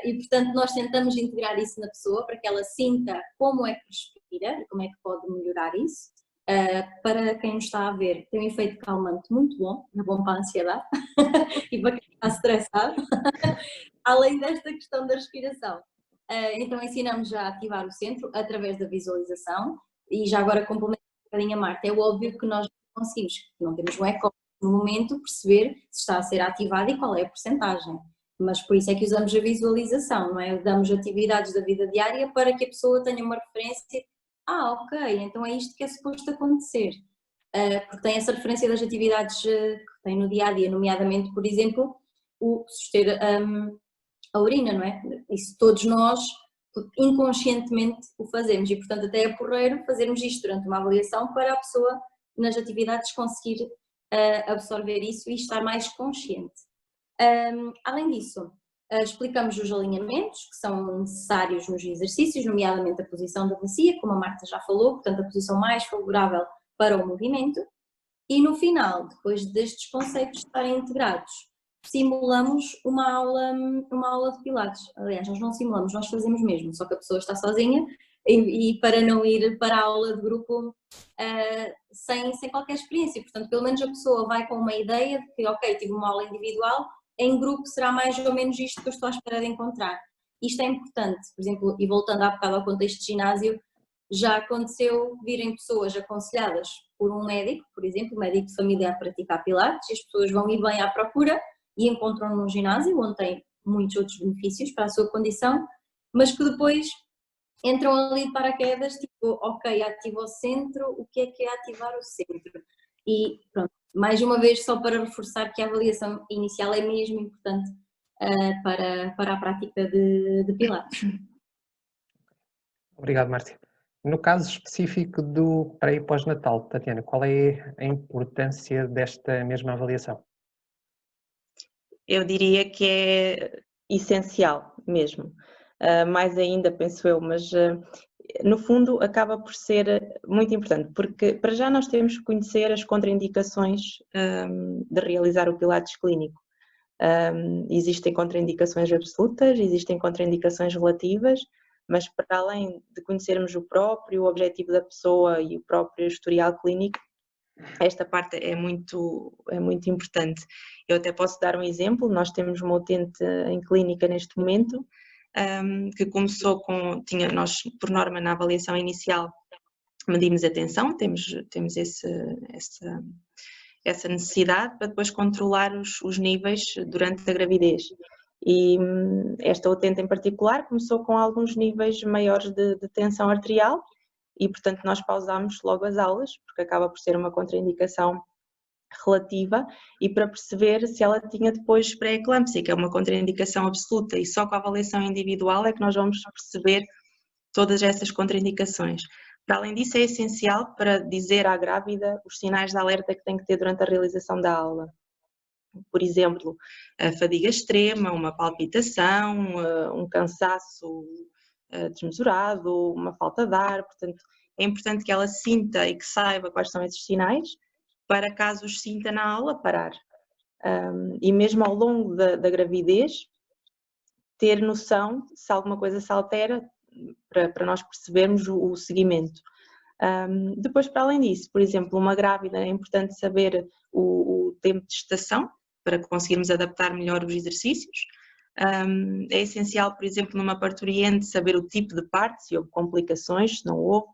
E portanto nós tentamos integrar isso na pessoa para que ela sinta como é que respira e como é que pode melhorar isso. Para quem nos está a ver, tem um efeito calmante muito bom, é bom para a ansiedade e para quem está estressado. Além desta questão da respiração, então ensinamos já a ativar o centro através da visualização, e já agora complemento um bocadinho a Marta, é óbvio que nós conseguimos, não temos um eco no momento, perceber se está a ser ativado e qual é a percentagem, Mas por isso é que usamos a visualização, não é? Damos atividades da vida diária para que a pessoa tenha uma referência. Ok, então é isto que é suposto acontecer. Porque tem essa referência das atividades que tem no dia-a-dia, nomeadamente, por exemplo, o suster a urina, não é? Isso todos nós inconscientemente o fazemos e, portanto, até é porreiro fazermos isto durante uma avaliação para a pessoa nas atividades conseguir absorver isso e estar mais consciente. Além disso, explicamos os alinhamentos que são necessários nos exercícios, nomeadamente a posição da bacia, como a Marta já falou, portanto a posição mais favorável para o movimento, e no final, depois destes conceitos estarem integrados, simulamos uma aula de Pilates. Aliás, nós não simulamos, nós fazemos mesmo, só que a pessoa está sozinha e para não ir para a aula de grupo sem qualquer experiência, portanto pelo menos a pessoa vai com uma ideia de que ok, tive uma aula individual, em grupo será mais ou menos isto que eu estou à espera de encontrar. Isto é importante, por exemplo, e voltando há bocado ao contexto de ginásio, já aconteceu virem pessoas aconselhadas por um médico, por exemplo, um médico de família a praticar Pilates, e as pessoas vão ir bem à procura e encontram num ginásio onde tem muitos outros benefícios para a sua condição, mas que depois entram ali de paraquedas, tipo, ok, ativa o centro, o que é ativar o centro? E pronto, mais uma vez só para reforçar que a avaliação inicial é mesmo importante para a prática de Pilates. Obrigado, Márcia. No caso específico do pré e pós-natal, Tatiana, qual é a importância desta mesma avaliação? Eu diria que é essencial mesmo, mais ainda penso eu, mas no fundo acaba por ser muito importante, porque para já nós temos que conhecer as contraindicações de realizar o Pilates clínico. Existem contraindicações absolutas, existem contraindicações relativas, mas para além de conhecermos o objetivo da pessoa e o próprio historial clínico, esta parte é muito importante. Eu até posso dar um exemplo, nós temos uma utente em clínica neste momento, que começou nós por norma na avaliação inicial medimos a tensão, temos essa necessidade para depois controlar os níveis durante a gravidez. E esta utente em particular começou com alguns níveis maiores de tensão arterial e, portanto, nós pausámos logo as aulas, porque acaba por ser uma contraindicação relativa, e para perceber se ela tinha depois pré-eclâmpsia, que é uma contraindicação absoluta, e só com a avaliação individual é que nós vamos perceber todas essas contraindicações. Para além disso, é essencial para dizer à grávida os sinais de alerta que tem que ter durante a realização da aula. Por exemplo, a fadiga extrema, uma palpitação, um cansaço desmesurado, uma falta de ar, portanto é importante que ela sinta e que saiba quais são esses sinais, para caso os sinta na aula, parar. E mesmo ao longo da gravidez, ter noção se alguma coisa se altera, para nós percebermos o seguimento. Depois, para além disso, por exemplo, uma grávida é importante saber o tempo de gestação, para conseguirmos adaptar melhor os exercícios. É essencial, por exemplo, numa parturiente, saber o tipo de parto, se houve complicações, se não houve.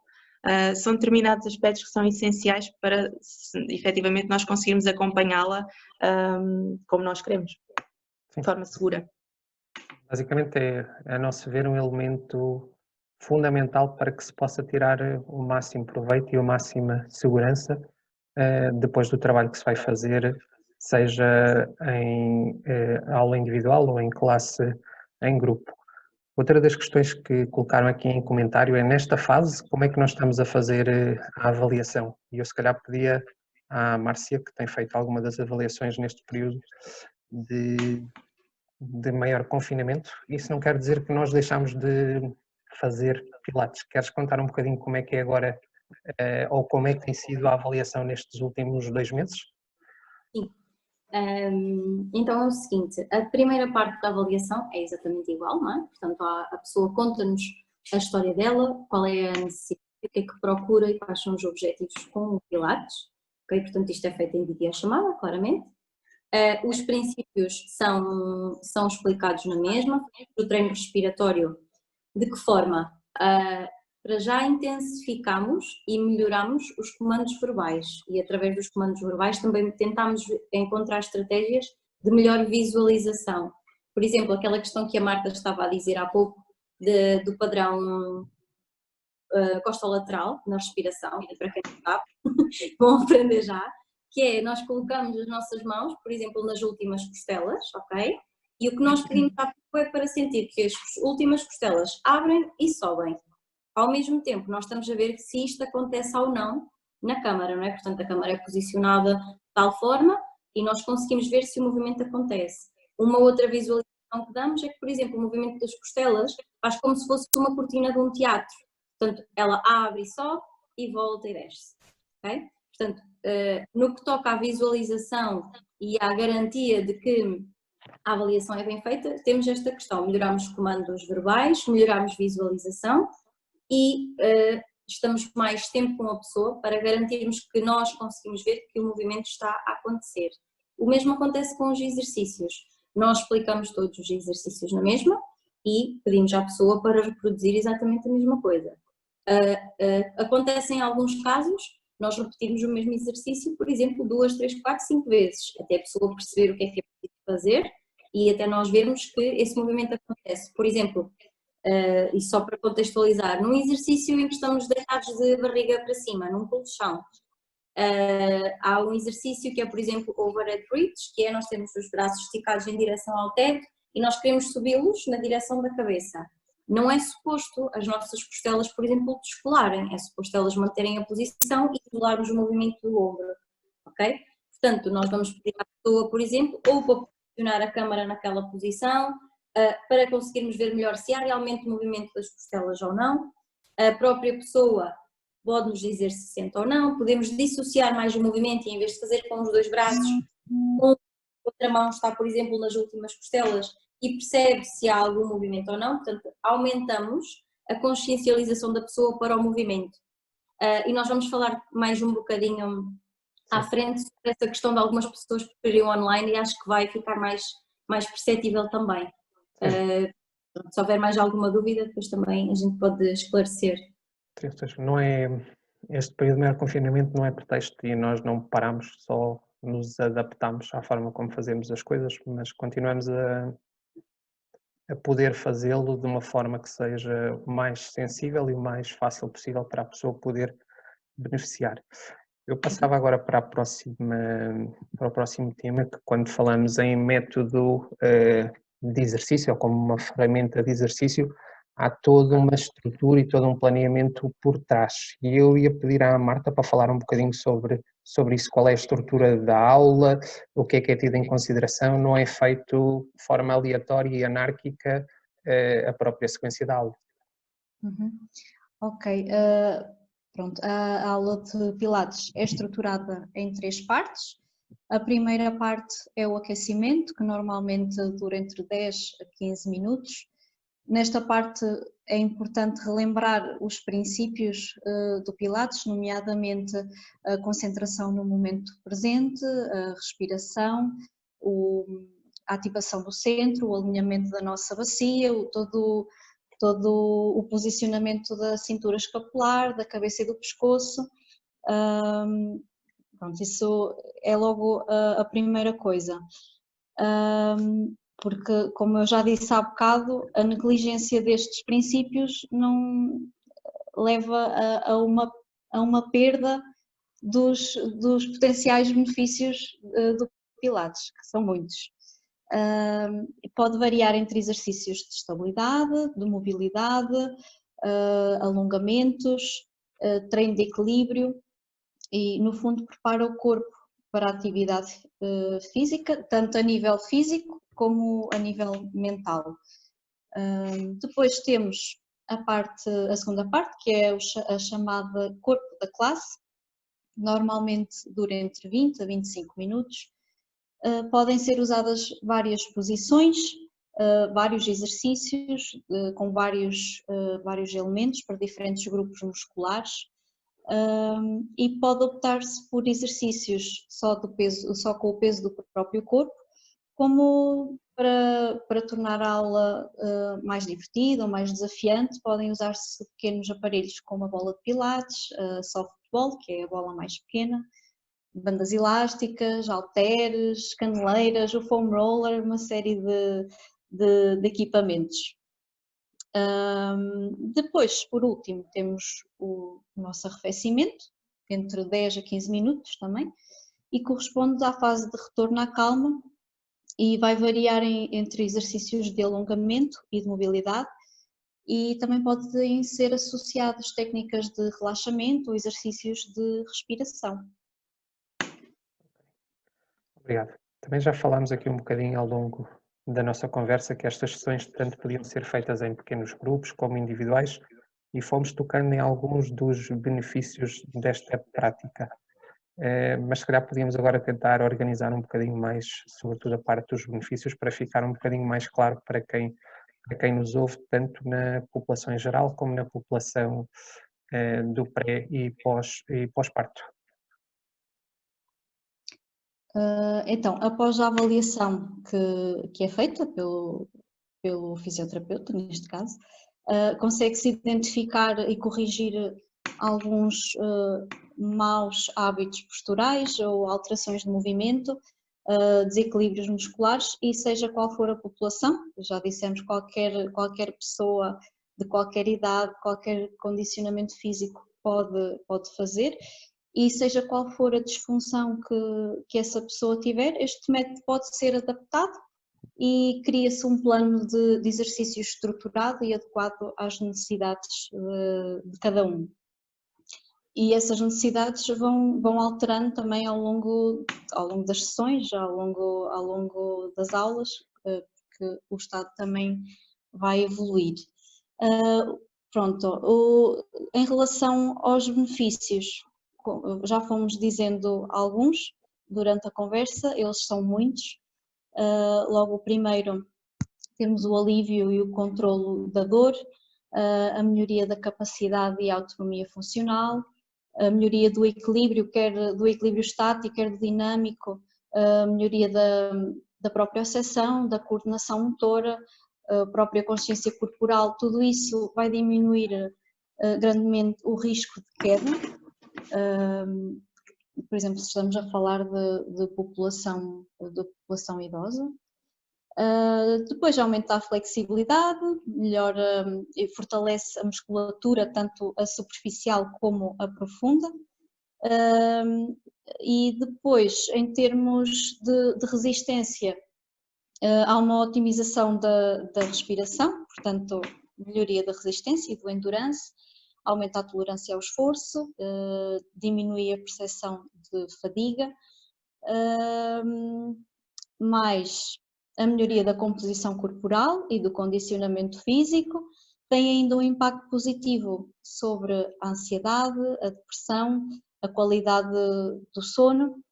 São determinados aspectos que são essenciais para, efetivamente, nós conseguirmos acompanhá-la como nós queremos, de forma segura. Basicamente é, a nosso ver, um elemento fundamental para que se possa tirar o máximo proveito e a máxima segurança depois do trabalho que se vai fazer, seja em aula individual ou em classe em grupo. Outra das questões que colocaram aqui em comentário é, nesta fase, como é que nós estamos a fazer a avaliação? E eu se calhar pedia à Márcia, que tem feito alguma das avaliações neste período de maior confinamento. Isso não quer dizer que nós deixamos de fazer Pilates. Queres contar um bocadinho como é que é agora, ou como é que tem sido a avaliação nestes últimos 2 meses? Sim. Então é o seguinte, a primeira parte da avaliação é exatamente igual, não é? Portanto, a pessoa conta-nos a história dela, qual é a necessidade, o que é que procura e quais são os objetivos com o Pilates. Okay? Portanto, isto é feito em videochamada, claramente. Os princípios são explicados na mesma. O treino respiratório, de que forma? Para já intensificamos e melhoramos os comandos verbais e através dos comandos verbais também tentamos encontrar estratégias de melhor visualização, Por exemplo, aquela questão que a Marta estava a dizer há pouco, do padrão costolateral na respiração, e para quem não sabe, vão aprender já, que é, nós colocamos as nossas mãos, por exemplo, nas últimas costelas, ok? E o que nós pedimos à pessoa é para sentir que as últimas costelas abrem e sobem. Ao mesmo tempo, nós estamos a ver se isto acontece ou não na câmara, não é? Portanto, a câmara é posicionada de tal forma e nós conseguimos ver se o movimento acontece. Uma outra visualização que damos é que, por exemplo, o movimento das costelas faz como se fosse uma cortina de um teatro. Portanto, ela abre e sobe e volta e desce. Okay? Portanto, no que toca à visualização e à garantia de que a avaliação é bem feita, temos esta questão, melhoramos comandos verbais, melhoramos visualização e estamos mais tempo com a pessoa para garantirmos que nós conseguimos ver que o movimento está a acontecer. O mesmo acontece com os exercícios. Nós explicamos todos os exercícios na mesma e pedimos à pessoa para reproduzir exatamente a mesma coisa. Acontece em alguns casos, nós repetimos o mesmo exercício, por exemplo, 2, 3, 4, 5 vezes, até a pessoa perceber o que é preciso fazer e até nós vermos que esse movimento acontece. Por exemplo, e só para contextualizar, num exercício em que estamos deitados de barriga para cima, num colchão, há um exercício que é, por exemplo, overhead reach, que é nós temos os braços esticados em direção ao teto e nós queremos subi-los na direção da cabeça. Não é suposto as nossas costelas, por exemplo, descolarem, é suposto elas manterem a posição e isolarmos o movimento do ombro, ok? Portanto, nós vamos pedir à pessoa, por exemplo, ou para posicionar a câmara naquela posição, para conseguirmos ver melhor se há realmente movimento das costelas ou não. A própria pessoa pode nos dizer se sente ou não, podemos dissociar mais o movimento e em vez de fazer com os 2 braços, com a outra mão está, por exemplo, nas últimas costelas e percebe se há algum movimento ou não, portanto aumentamos a consciencialização da pessoa para o movimento. E nós vamos falar mais um bocadinho à frente sobre essa questão de algumas pessoas que preferiam online e acho que vai ficar mais perceptível também. Se houver mais alguma dúvida, depois também a gente pode esclarecer. Não é, este período de maior confinamento não é pretexto e nós não paramos, só nos adaptamos à forma como fazemos as coisas, mas continuamos a poder fazê-lo de uma forma que seja o mais sensível e o mais fácil possível para a pessoa poder beneficiar. Eu passava agora para o próximo tema, que quando falamos em método de exercício, ou como uma ferramenta de exercício, há toda uma estrutura e todo um planeamento por trás. E eu ia pedir à Marta para falar um bocadinho sobre isso, qual é a estrutura da aula, o que é tido em consideração, não é feito de forma aleatória e anárquica a própria sequência da aula. Ok, pronto, a aula de Pilates é estruturada em 3 partes. A primeira parte é o aquecimento, que normalmente dura entre 10 a 15 minutos. Nesta parte é importante relembrar os princípios do Pilates, nomeadamente a concentração no momento presente, a respiração, a ativação do centro, o alinhamento da nossa bacia, todo o posicionamento da cintura escapular, da cabeça e do pescoço. Pronto, isso é logo a primeira coisa. Porque, como eu já disse há bocado, a negligência destes princípios não leva a uma perda dos potenciais benefícios do Pilates, que são muitos. Pode variar entre exercícios de estabilidade, de mobilidade, alongamentos, treino de equilíbrio e, no fundo, prepara o corpo para a atividade física, tanto a nível físico como a nível mental. Depois temos a segunda parte, que é a chamada corpo da classe, normalmente dura entre 20 a 25 minutos. Podem ser usadas várias posições, vários exercícios com vários elementos para diferentes grupos musculares. E pode optar-se por exercícios só com o peso do próprio corpo, como para tornar a aula mais divertida ou mais desafiante, podem usar-se pequenos aparelhos como a bola de pilates, a softball, que é a bola mais pequena, bandas elásticas, halteres, caneleiras, o foam roller, uma série de equipamentos. Depois, por último, temos o nosso arrefecimento, entre 10 a 15 minutos também, e corresponde à fase de retorno à calma e vai variar entre exercícios de alongamento e de mobilidade, e também podem ser associados técnicas de relaxamento ou exercícios de respiração. Obrigado. Também já falámos aqui um bocadinho ao longo da nossa conversa que estas sessões tanto podiam ser feitas em pequenos grupos como individuais e fomos tocando em alguns dos benefícios desta prática. Mas se calhar podíamos agora tentar organizar um bocadinho mais, sobretudo a parte dos benefícios, para ficar um bocadinho mais claro para quem nos ouve, tanto na população em geral como na população do pré e pós-parto. Então, após a avaliação que é feita pelo fisioterapeuta, neste caso, consegue-se identificar e corrigir alguns maus hábitos posturais ou alterações de movimento, desequilíbrios musculares, e seja qual for a população, já dissemos, qualquer pessoa de qualquer idade, qualquer condicionamento físico pode fazer, e seja qual for a disfunção que essa pessoa tiver, este método pode ser adaptado e cria-se um plano de exercício estruturado e adequado às necessidades de cada um. E essas necessidades vão alterando também ao longo das sessões, ao longo das aulas, porque o estado também vai evoluir. Pronto, em relação aos benefícios, já fomos dizendo alguns durante a conversa, eles são muitos. Logo, o primeiro, temos o alívio e o controlo da dor, a melhoria da capacidade e autonomia funcional, a melhoria do equilíbrio, quer do equilíbrio estático, quer do dinâmico, a melhoria da própria percepção, da coordenação motora, a própria consciência corporal. Tudo isso vai diminuir grandemente o risco de queda. Por exemplo, se estamos a falar de população idosa. Depois aumenta a flexibilidade, melhora e fortalece a musculatura, tanto a superficial como a profunda. E depois, em termos de resistência, há uma otimização da respiração, portanto, melhoria da resistência e do endurance, aumenta a tolerância ao esforço, diminui a percepção de fadiga, mais a melhoria da composição corporal e do condicionamento físico, tem ainda um impacto positivo sobre a ansiedade, a depressão, a qualidade do sono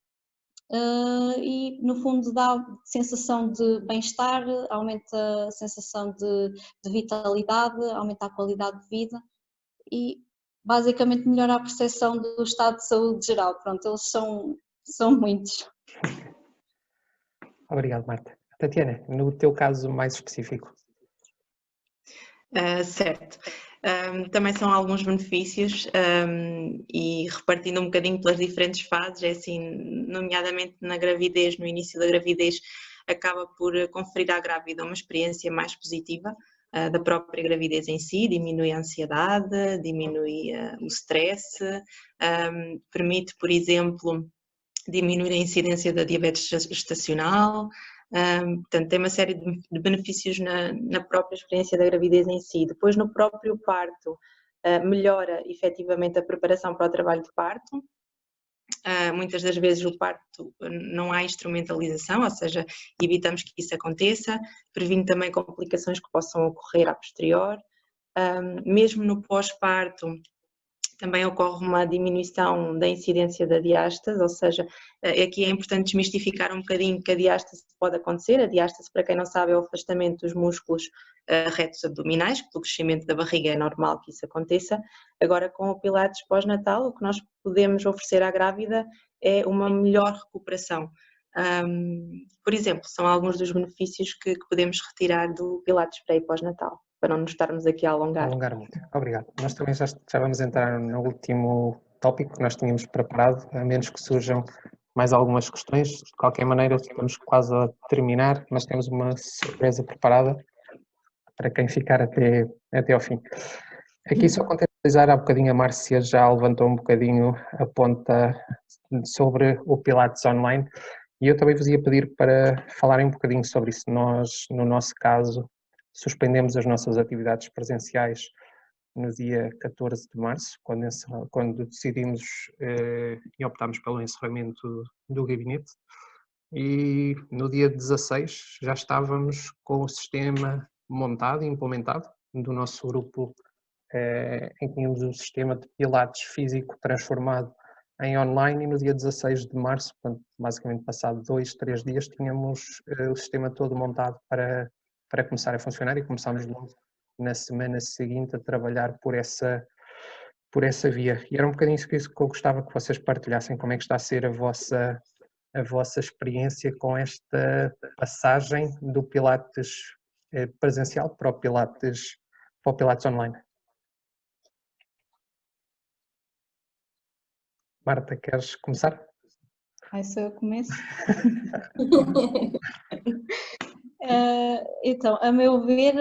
e, no fundo, dá sensação de bem-estar, aumenta a sensação de vitalidade, aumenta a qualidade de vida e, basicamente, melhora a percepção do estado de saúde geral. Pronto, eles são muitos. Obrigado, Marta. Tatiana, no teu caso mais específico. Certo. Também são alguns benefícios e repartindo um bocadinho pelas diferentes fases, é assim, nomeadamente na gravidez, no início da gravidez, acaba por conferir à grávida uma experiência mais positiva da própria gravidez em si, diminui a ansiedade, diminui o stress, permite, por exemplo, diminuir a incidência da diabetes gestacional. Portanto, tem uma série de benefícios na própria experiência da gravidez em si. Depois, no próprio parto, melhora efetivamente a preparação para o trabalho de parto. Muitas das vezes o parto não há instrumentalização, ou seja, evitamos que isso aconteça, previne também complicações que possam ocorrer a posterior. Mesmo no pós-parto, também ocorre uma diminuição da incidência da diástase, ou seja, aqui é importante desmistificar um bocadinho que a diástase pode acontecer. A diástase, para quem não sabe, é o afastamento dos músculos retos abdominais, pelo crescimento da barriga é normal que isso aconteça. Agora, com o Pilates pós-natal, o que nós podemos oferecer à grávida é uma melhor recuperação. Por exemplo, são alguns dos benefícios que podemos retirar do Pilates pré e pós-natal, para não nos estarmos aqui a alongar. Muito. Obrigado. Nós também já vamos entrar no último tópico que nós tínhamos preparado, a menos que surjam mais algumas questões. De qualquer maneira, estamos quase a terminar, mas temos uma surpresa preparada para quem ficar até ao fim. Aqui só contextualizar, há bocadinho a Márcia já levantou um bocadinho a ponta sobre o Pilates online e eu também vos ia pedir para falarem um bocadinho sobre isso. Nós, no nosso caso, suspendemos as nossas atividades presenciais no dia 14 de março, quando decidimos e optámos pelo encerramento do gabinete, e no dia 16 já estávamos com o sistema montado e implementado do nosso grupo, em que tínhamos o sistema de Pilates físico transformado em online, e no dia 16 de março, portanto, basicamente passado 2, 3 dias, tínhamos o sistema todo montado para começar a funcionar, e começámos logo na semana seguinte a trabalhar por essa via. E era um bocadinho isso que eu gostava que vocês partilhassem, como é que está a ser a vossa experiência com esta passagem do Pilates presencial para o Pilates online. Marta, queres começar? Aí só eu começo. Então, a meu ver,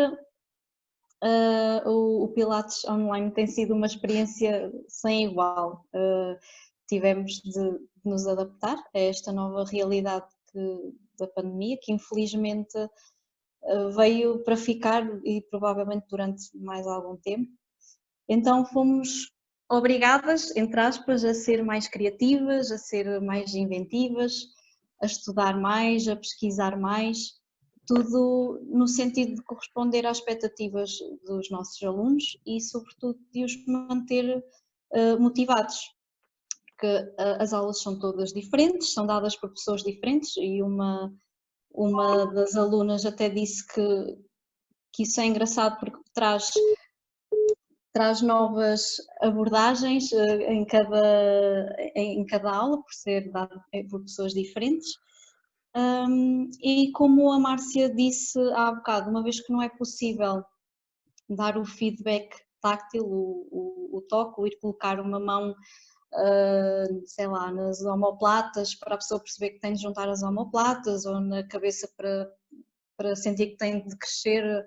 o Pilates online tem sido uma experiência sem igual. Tivemos de nos adaptar a esta nova realidade da pandemia, que infelizmente veio para ficar e provavelmente durante mais algum tempo. Então fomos obrigadas, entre aspas, a ser mais criativas, a ser mais inventivas, a estudar mais, a pesquisar mais, tudo no sentido de corresponder às expectativas dos nossos alunos e, sobretudo, de os manter motivados, porque as aulas são todas diferentes, são dadas por pessoas diferentes, e uma das alunas até disse que isso é engraçado porque traz novas abordagens em cada aula, por ser dado por pessoas diferentes. E como a Márcia disse há bocado, uma vez que não é possível dar o feedback táctil, o toque, o ir colocar uma mão, sei lá, nas omoplatas para a pessoa perceber que tem de juntar as omoplatas, ou na cabeça para sentir que tem de crescer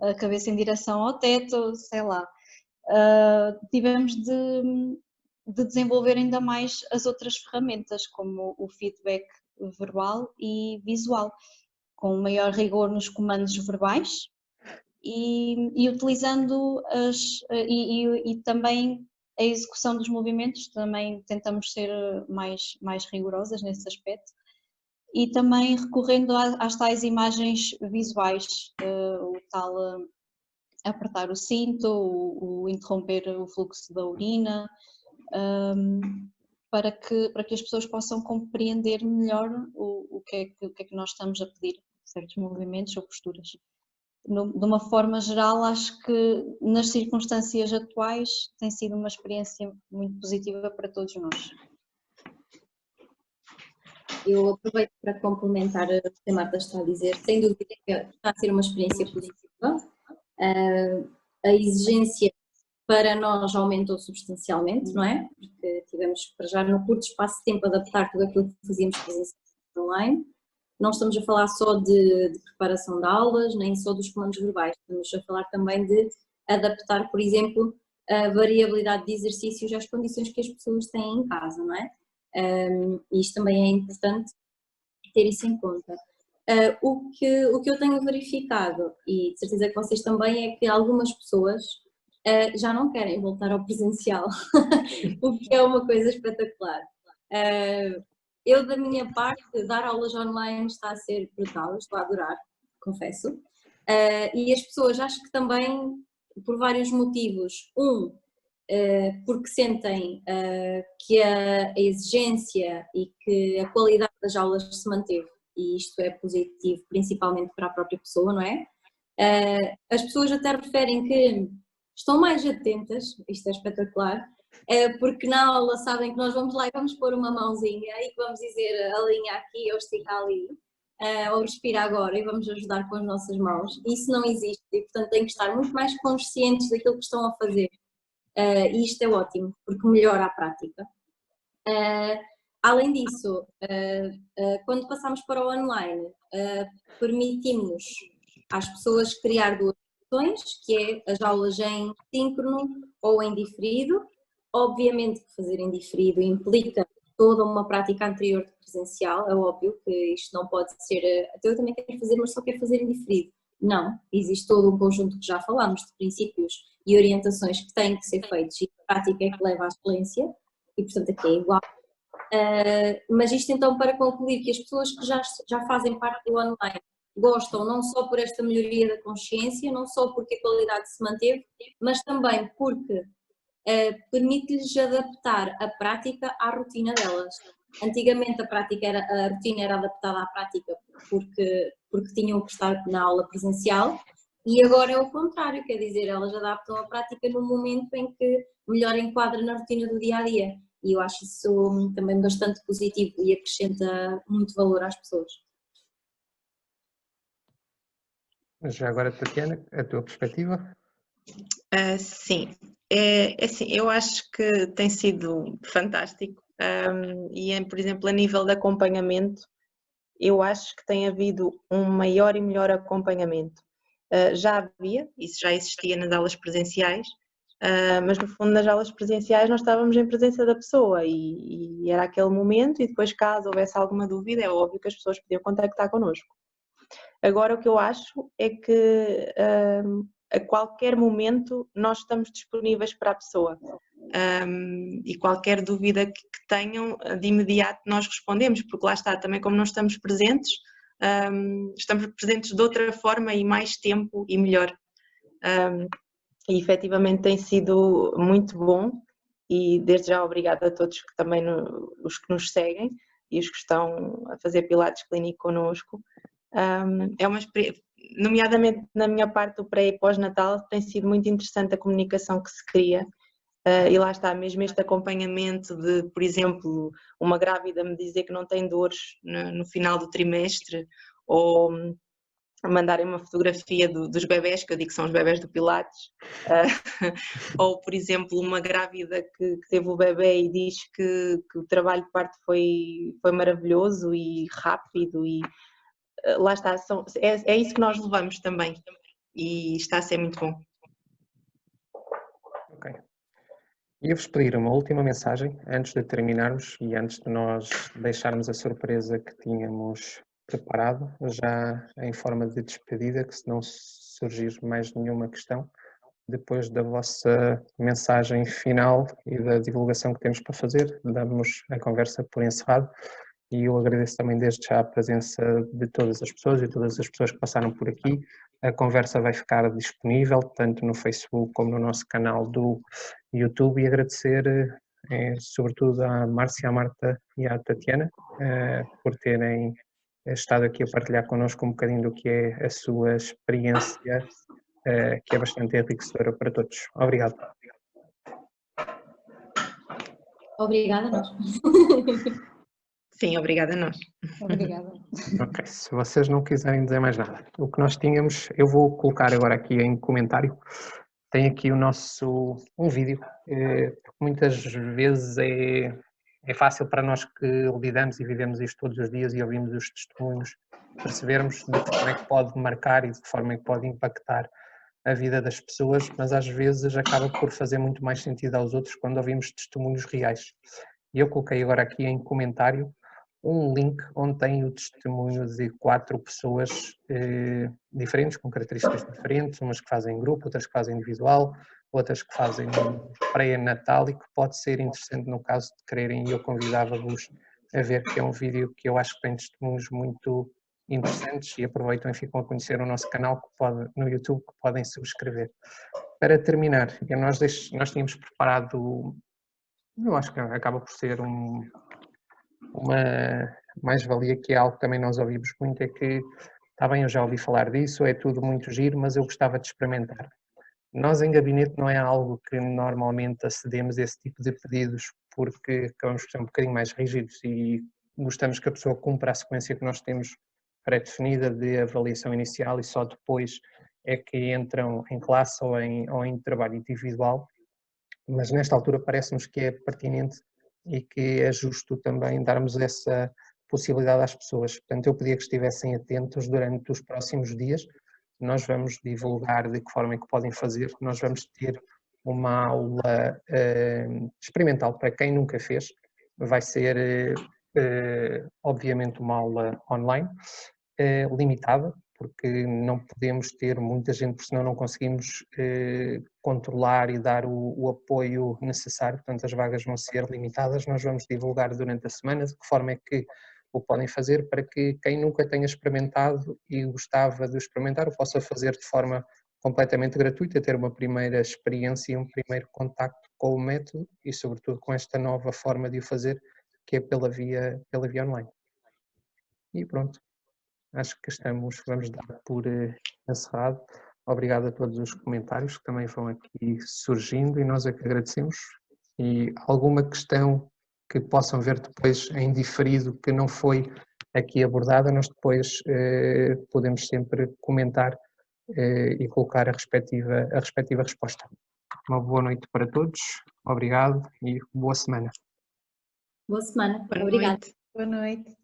a cabeça em direção ao teto, sei lá. Tivemos de desenvolver ainda mais as outras ferramentas, como o feedback verbal e visual, com maior rigor nos comandos verbais e utilizando e também a execução dos movimentos, também tentamos ser mais rigorosas nesse aspecto, e também recorrendo às tais imagens visuais, o tal apertar o cinto, o interromper o fluxo da urina, para que as pessoas possam compreender melhor o que é que nós estamos a pedir, certos movimentos ou posturas. De uma forma geral, acho que nas circunstâncias atuais tem sido uma experiência muito positiva para todos nós. Eu aproveito para complementar o que a Marta está a dizer. Sem dúvida que está a ser uma experiência positiva. A exigência para nós aumentou substancialmente, não é? Porque tivemos para já no curto espaço de tempo adaptar tudo aquilo que fazíamos presencialmente online. Não estamos a falar só de preparação de aulas, nem só dos comandos verbais, estamos a falar também de adaptar, por exemplo, a variabilidade de exercícios às condições que as pessoas têm em casa, não é? E isto também é importante ter isso em conta. O que eu tenho verificado, e de certeza que vocês também, é que algumas pessoas já não querem voltar ao presencial, o que é uma coisa espetacular. Eu, da minha parte, dar aulas online está a ser brutal, estou a adorar, confesso. E as pessoas, acho que também, por vários motivos. Porque sentem que a exigência e que a qualidade das aulas se manteve, e isto é positivo, principalmente para a própria pessoa, não é? As pessoas até referem que estão mais atentas, isto é espetacular, porque na aula sabem que nós vamos lá e vamos pôr uma mãozinha e que vamos dizer alinha aqui ou estica ali, ou respira agora, e vamos ajudar com as nossas mãos. Isso não existe e, portanto, têm que estar muito mais conscientes daquilo que estão a fazer. E isto é ótimo, porque melhora a prática. Além disso, quando passamos para o online, permitimos às pessoas criar duas opções, que é as aulas em síncrono ou em diferido. Obviamente que fazer em diferido implica toda uma prática anterior de presencial, é óbvio que isto não pode ser, até eu também quero fazer, mas só quero fazer em diferido. Não, existe todo um conjunto que já falámos de princípios e orientações que têm que ser feitos e a prática é que leva à excelência e portanto aqui é igual. Mas isto então para concluir que as pessoas que já fazem parte do online gostam não só por esta melhoria da consciência, não só porque a qualidade se manteve, mas também porque permite-lhes adaptar a prática à rotina delas. Antigamente a rotina era adaptada à prática porque tinham que estar na aula presencial e agora é o contrário, quer dizer, elas adaptam a prática no momento em que melhor enquadra na rotina do dia-a-dia. E eu acho isso também bastante positivo e acrescenta muito valor às pessoas. Já agora, Tatiana, a tua perspectiva? Sim, assim, eu acho que tem sido fantástico e, por exemplo, a nível de acompanhamento, eu acho que tem havido um maior e melhor acompanhamento. Já havia, isso já existia nas aulas presenciais, mas no fundo nas aulas presenciais nós estávamos em presença da pessoa e era aquele momento e depois caso houvesse alguma dúvida é óbvio que as pessoas podiam contactar connosco. Agora o que eu acho é que a qualquer momento nós estamos disponíveis para a pessoa e qualquer dúvida que tenham, de imediato nós respondemos, porque lá está, também como não estamos presentes, estamos presentes de outra forma e mais tempo e melhor. E efetivamente tem sido muito bom e desde já obrigada a todos que também os que nos seguem e os que estão a fazer Pilates Clínico connosco. É uma experiência, nomeadamente na minha parte do pré e pós-natal, tem sido muito interessante a comunicação que se cria e lá está, mesmo este acompanhamento de, por exemplo, uma grávida me dizer que não tem dores no final do trimestre ou mandarem uma fotografia dos bebés, que eu digo que são os bebés do Pilates, ou por exemplo uma grávida que teve o bebé e diz que o trabalho de parto foi maravilhoso e rápido e lá está, é isso que nós levamos também e está a ser muito bom. Ok. Ia-vos pedir uma última mensagem antes de terminarmos e antes de nós deixarmos a surpresa que tínhamos preparado, já em forma de despedida, que se não surgir mais nenhuma questão, depois da vossa mensagem final e da divulgação que temos para fazer, damos a conversa por encerrado e eu agradeço também desde já a presença de todas as pessoas e todas as pessoas que passaram por aqui. A conversa vai ficar disponível tanto no Facebook como no nosso canal do YouTube e agradecer sobretudo à Márcia, à Marta e à Tatiana por terem estado aqui a partilhar connosco um bocadinho do que é a sua experiência, que é bastante enriquecedora para todos. Obrigado. Obrigada a nós. Sim, obrigada a nós. Obrigada. Ok, se vocês não quiserem dizer mais nada, o que nós tínhamos, eu vou colocar agora aqui em comentário, tem aqui um vídeo, porque muitas vezes é fácil para nós que lidamos e vivemos isto todos os dias e ouvimos os testemunhos, percebermos de que forma é que pode marcar e de que forma é que pode impactar a vida das pessoas, mas às vezes acaba por fazer muito mais sentido aos outros quando ouvimos testemunhos reais. E eu coloquei agora aqui em comentário um link onde tem o testemunho de 4 pessoas diferentes, com características diferentes, umas que fazem grupo, outras que fazem individual, outras que fazem pré-natal e que pode ser interessante no caso de quererem, e eu convidava-vos a ver, que é um vídeo que eu acho que tem testemunhos muito interessantes e aproveitam e ficam a conhecer o nosso canal no YouTube, que podem subscrever. Para terminar, nós tínhamos preparado, eu acho que acaba por ser uma mais-valia, que é algo que também nós ouvimos muito, é que, está bem, eu já ouvi falar disso, é tudo muito giro, mas eu gostava de experimentar. Nós em gabinete não é algo que normalmente acedemos a esse tipo de pedidos, porque acabamos por ser um bocadinho mais rígidos e gostamos que a pessoa cumpra a sequência que nós temos pré-definida de avaliação inicial e só depois é que entram em classe ou em trabalho individual, mas nesta altura parece-nos que é pertinente e que é justo também darmos essa possibilidade às pessoas. Portanto, eu pedia que estivessem atentos durante os próximos dias. Nós vamos divulgar de que forma é que podem fazer. Nós vamos ter uma aula experimental para quem nunca fez. Vai ser, obviamente, uma aula online, limitada, porque não podemos ter muita gente, porque senão não conseguimos controlar e dar o apoio necessário. Portanto, as vagas vão ser limitadas. Nós vamos divulgar durante a semana de que forma é que o podem fazer para que quem nunca tenha experimentado e gostava de experimentar o possa fazer de forma completamente gratuita, ter uma primeira experiência e um primeiro contacto com o método e, sobretudo, com esta nova forma de o fazer, que é pela via online. E pronto, acho que vamos dar por encerrado. Obrigado a todos os comentários que também vão aqui surgindo e nós é que agradecemos. E alguma questão que possam ver depois em diferido que não foi aqui abordada, nós depois podemos sempre comentar e colocar a respectiva resposta. Uma boa noite para todos, obrigado e boa semana. Boa semana, Boa obrigada. noite. Boa noite.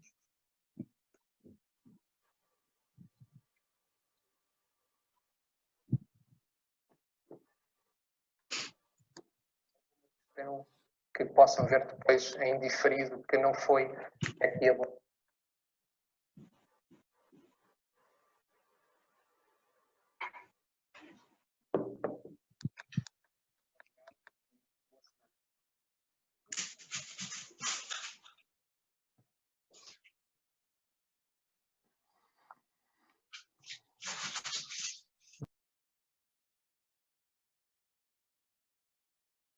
Que possam ver depois em diferido que não foi aqui abordado.